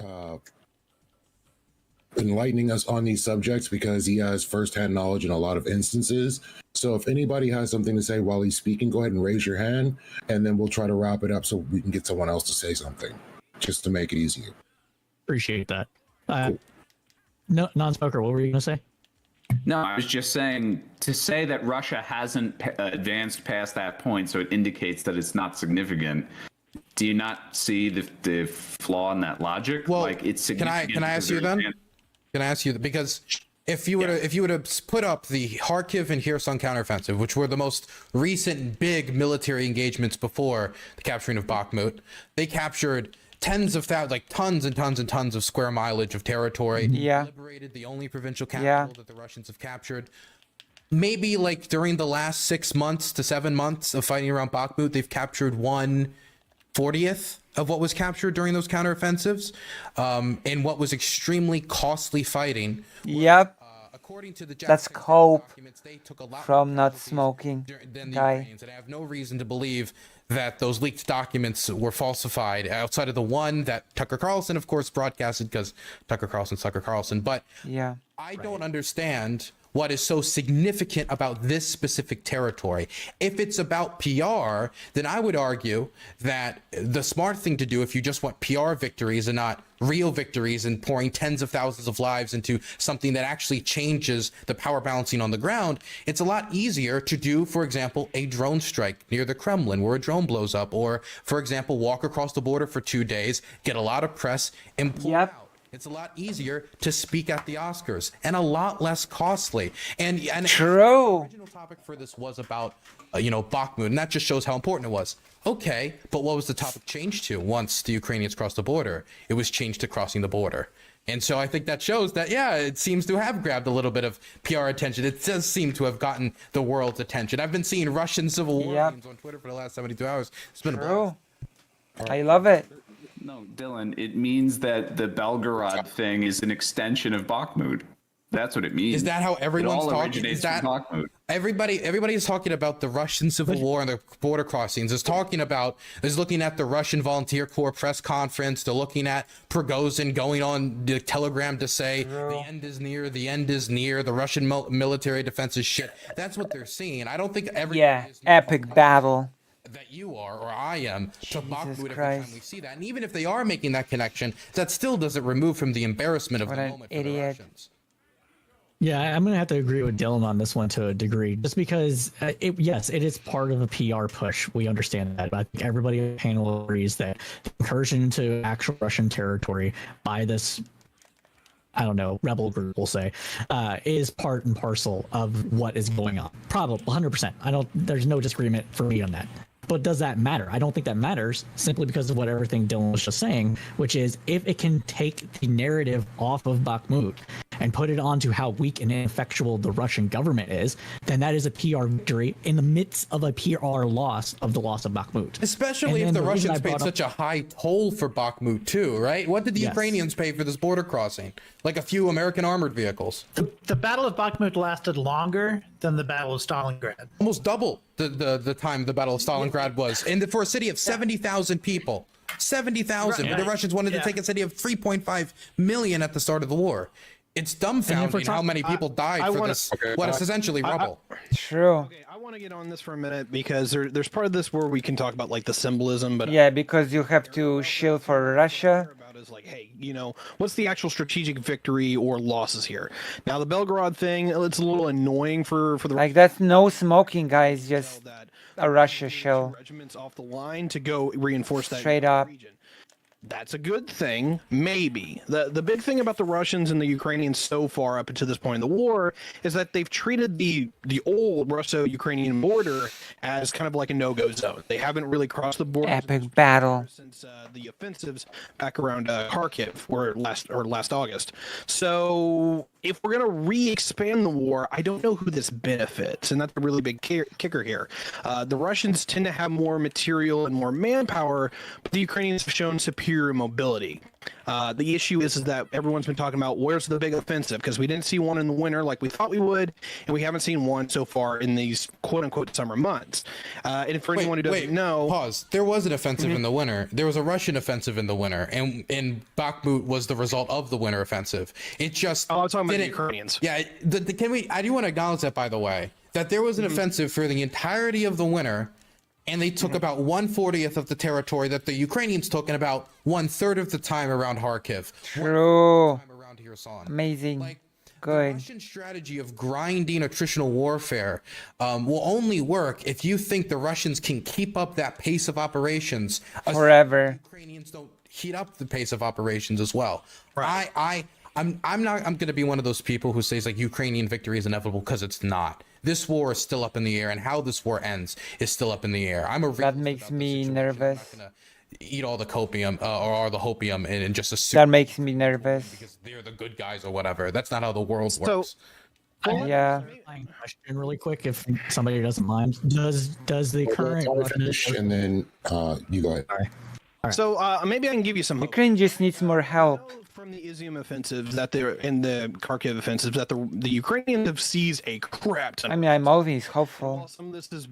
enlightening us on these subjects because he has firsthand knowledge in a lot of instances. So if anybody has something to say while he's speaking, go ahead and raise your hand, and then we'll try to wrap it up so we can get someone else to say something, just to make it easier. Appreciate that. No, non-smoker. What were you gonna say? No, I was just saying to say that Russia hasn't advanced past that point, so it indicates that it's not significant. Do you not see the flaw in that logic? Well, like it's can I significant ask because you they're then? Can I ask you because if you would have put up the Kharkiv and Kherson counteroffensive, which were the most recent big military engagements before the capturing of Bakhmut, they captured tens of thousands, like tons and tons and tons of square mileage of territory. Yeah. Liberated the only provincial capital Yeah. that the Russians have captured. Maybe like during the last 6 months to 7 months of fighting around Bakhmut, they've captured 1/40th of what was captured during those counteroffensives, in what was extremely costly fighting. Yep. According to the That's Jackson cope documents, they took a lot from more not casualties smoking than the guy. Ukrainians, and I have no reason to believe that those leaked documents were falsified outside of the one that Tucker Carlson, of course, broadcasted because Tucker Carlson. But Yeah. I don't understand what is so significant about this specific territory. If it's about PR, then I would argue that the smart thing to do, if you just want PR victories and not real victories and pouring tens of thousands of lives into something that actually changes the power balancing on the ground, it's a lot easier to do, for example, a drone strike near the Kremlin where a drone blows up, or, for example, walk across the border for 2 days, get a lot of press, and pull Yep. out. It's a lot easier to speak at the Oscars and a lot less costly. And the True. original topic for this was about, Bakhmut, and that just shows how important it was. Okay, but what was the topic changed to once the Ukrainians crossed the border? It was changed to crossing the border. And so I think that shows that, yeah, it seems to have grabbed a little bit of PR attention. It does seem to have gotten the world's attention. I've been seeing Russian Civil War Yep. memes on Twitter for the last 72 hours. It's been a blast. True. I love it. No, Dylan, it means that the Belgorod thing is an extension of Bakhmut. That's what it means. Is that how everyone's it all talking? originates Is that from Bakhmut. everybody is talking about the Russian Civil War and the border crossings? Is looking at the Russian Volunteer Corps press conference. They're looking at Prigozhin going on the Telegram to say the end is near. The end is near. The Russian military defense is shit. That's what they're seeing. I don't think everybody Yeah. is Epic battle. that you are or I am to Bakhmut every Christ. time we see that. And even if they are making that connection, that still doesn't remove from the embarrassment of What the an moment for the idiot. Russians. Yeah, I'm gonna have to agree with Dylan on this one to a degree, just because yes, it is part of a PR push. We understand that, but I think everybody on the panel agrees that the incursion into actual Russian territory by this, I don't know, rebel group, we'll say, is part and parcel of what is going on. Probably 100%. There's no disagreement for me on that. But does that matter? I don't think that matters, simply because of what everything Dylan was just saying, which is if it can take the narrative off of Bakhmut and put it onto how weak and ineffectual the Russian government is, then that is a PR victory in the midst of a PR loss of the loss of Bakhmut. Especially if And the then the reason Russians I paid brought up- such a high toll for Bakhmut too, right? What did the Yes. Ukrainians pay for this border crossing? Like a few American armored vehicles. The Battle of Bakhmut lasted longer than the Battle of Stalingrad. Almost double the time the Battle of Stalingrad was. And for a city of 70,000 people. 70,000. Right. The Russians wanted to Yeah. take a city of 3.5 million at the start of the war. It's dumbfounding how many people died I for wanna- this. Okay, What is essentially rubble. True. Okay, I want to get on this for a minute because there's part of this where we can talk about like the symbolism, but Yeah, because you have to shield for Russia. about is like, hey, what's the actual strategic victory or losses here? Now the Belgorod thing, it's a little annoying for the Like that's no smoking, guys. Just that a Russia two shell. regiments off the line to go reinforce that Straight up. region. That's a good thing, maybe. The big thing about the Russians and the Ukrainians so far up until this point in the war is that they've treated the old Russo-Ukrainian border as kind of like a no-go zone. They haven't really crossed the border Epic battle. since the offensives back around Kharkiv were last August. So if we're gonna re-expand the war, I don't know who this benefits, and that's a really big kicker here. The Russians tend to have more material and more manpower, but the Ukrainians have shown superior mobility. The issue is that everyone's been talking about where's the big offensive, because we didn't see one in the winter like we thought we would, and we haven't seen one so far in these quote-unquote summer months. And for anyone who doesn't know, Pause. There was an offensive in the winter. There was a Russian offensive in the winter, and Bakhmut was the result of the winter offensive. It just. I was talking about the didn't- Ukrainians. Yeah. Can we? I do want to acknowledge that, by the way, that there was an offensive for the entirety of the winter, and they took about 1/40th of the territory that the Ukrainians took, and about 1/3 of the time around Kharkiv. True. Time around Kherson. Amazing. Like, the Good. Russian strategy of grinding attritional warfare will only work if you think the Russians can keep up that pace of operations. Forever. Ukrainians don't heat up the pace of operations as well. I'm going to be one of those people who says like Ukrainian victory is inevitable, because it's not. This war is still up in the air, and how this war ends is still up in the air. I'm a That realist makes about the me situation. I'm not nervous. gonna eat all the copium or all the hopium and just assume That makes me nervous. because they're the good guys or whatever. That's not how the world So- works. Yeah. Clarifying question really quick, if somebody doesn't mind. Does the current I'll Russian finish, and then you go ahead. So maybe I can give you some hope. Ukraine just needs more help. From the Izium offensives that they're in the Kharkiv offensives that the Ukrainians have seized a crap ton. I mean, I'm always While hopeful. some of this is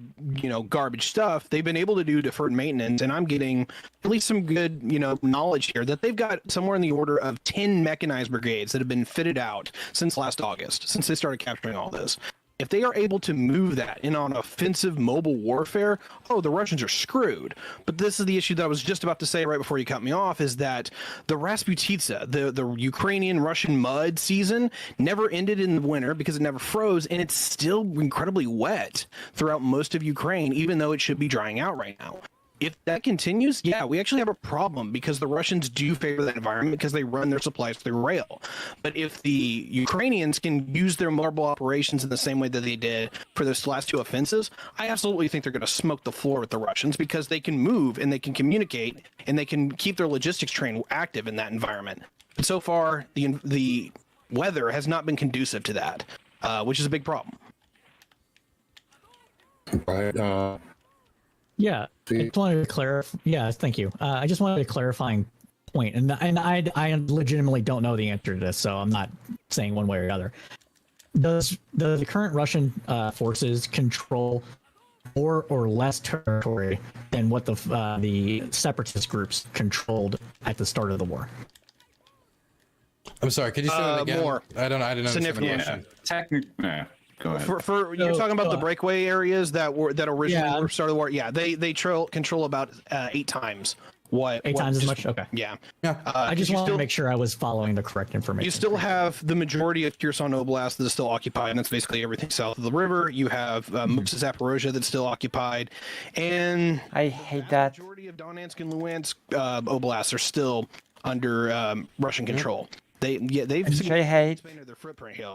garbage stuff, they've been able to do deferred maintenance, and I'm getting at least some good knowledge here that they've got somewhere in the order of 10 mechanized brigades that have been fitted out since last August, since they started capturing all this. If they are able to move that in on offensive mobile warfare, the Russians are screwed. But this is the issue that I was just about to say right before you cut me off, is that the Rasputitsa, the Ukrainian-Russian mud season, never ended in the winter because it never froze, and it's still incredibly wet throughout most of Ukraine, even though it should be drying out right now. If that continues, yeah, we actually have a problem, because the Russians do favor that environment because they run their supplies through rail. But if the Ukrainians can use their marble operations in the same way that they did for those last two offensives, I absolutely think they're going to smoke the floor with the Russians, because they can move and they can communicate and they can keep their logistics train active in that environment. But so far, the weather has not been conducive to that, which is a big problem. Right. Yeah, I just wanted to clarify. Yeah, thank you. I just wanted a clarifying point, and I legitimately don't know the answer to this, so I'm not saying one way or the other. Does the current Russian forces control more or less territory than what the separatist groups controlled at the start of the war? I'm sorry. Could you say that again? More. I didn't understand the Significant. question. Technically, go ahead. For you're talking about the breakaway areas that originally Yeah. were started the war. Yeah, they control about 8 times what 8 times as much? Okay. Yeah. Yeah. I just you wanted still- to make sure I was following the correct information. You still have the majority of Kherson Oblast that is still occupied, and that's basically everything south of the river. You have most of Zaporozhia that's still occupied, and I hate the that. majority of Donetsk and Luhansk oblasts are still under Russian control. They've Which I hate. expanded their footprint here.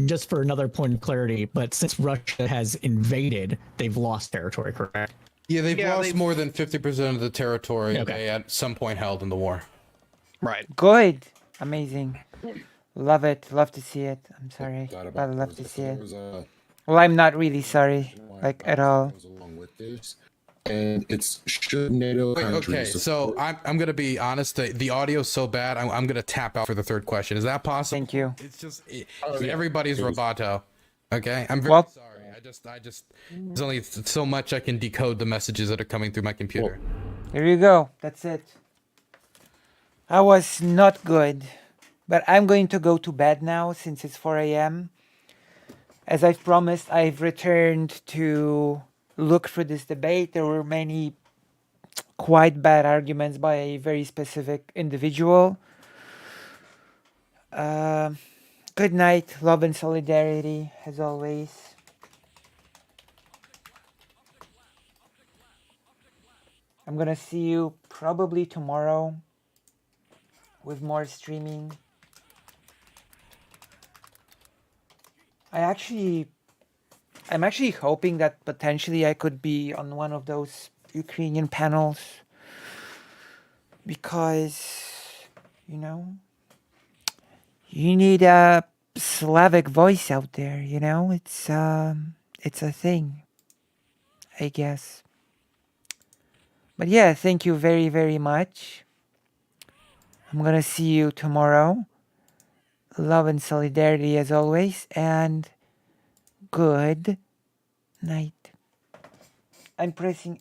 Just for another point of clarity, but since Russia has invaded, they've lost territory, correct? Yeah, they've Yeah, lost they've- more than 50% of the territory Okay. they at some point held in the war. Right. Good. Amazing. Love it. Love to see it. I'm sorry. Thought I about love there to see there it. was a Well, I'm not really sorry. Like, at all. goes along with this, and it's should NATO Wait, countries okay, so I'm gonna be honest. The audio's so bad. I'm gonna tap out for the third question. Is that possible? Thank you. It's just yeah. everybody's Please. roboto. Okay, I'm very Well- sorry. I just there's only so much I can decode the messages that are coming through my computer. Here you go. That's it. That was not good. But I'm going to go to bed now since it's 4 a.m. As I've promised, I've returned to look for this debate. There were many quite bad arguments by a very specific individual. Good night, love and solidarity, as always. I'm gonna see you probably tomorrow with more streaming. I'm actually hoping that potentially I could be on one of those Ukrainian panels because, you know, you need a Slavic voice out there, you know? It's a thing, I guess. But yeah, thank you very, very much. I'm gonna see you tomorrow. Love and solidarity as always, and good night. I'm pressing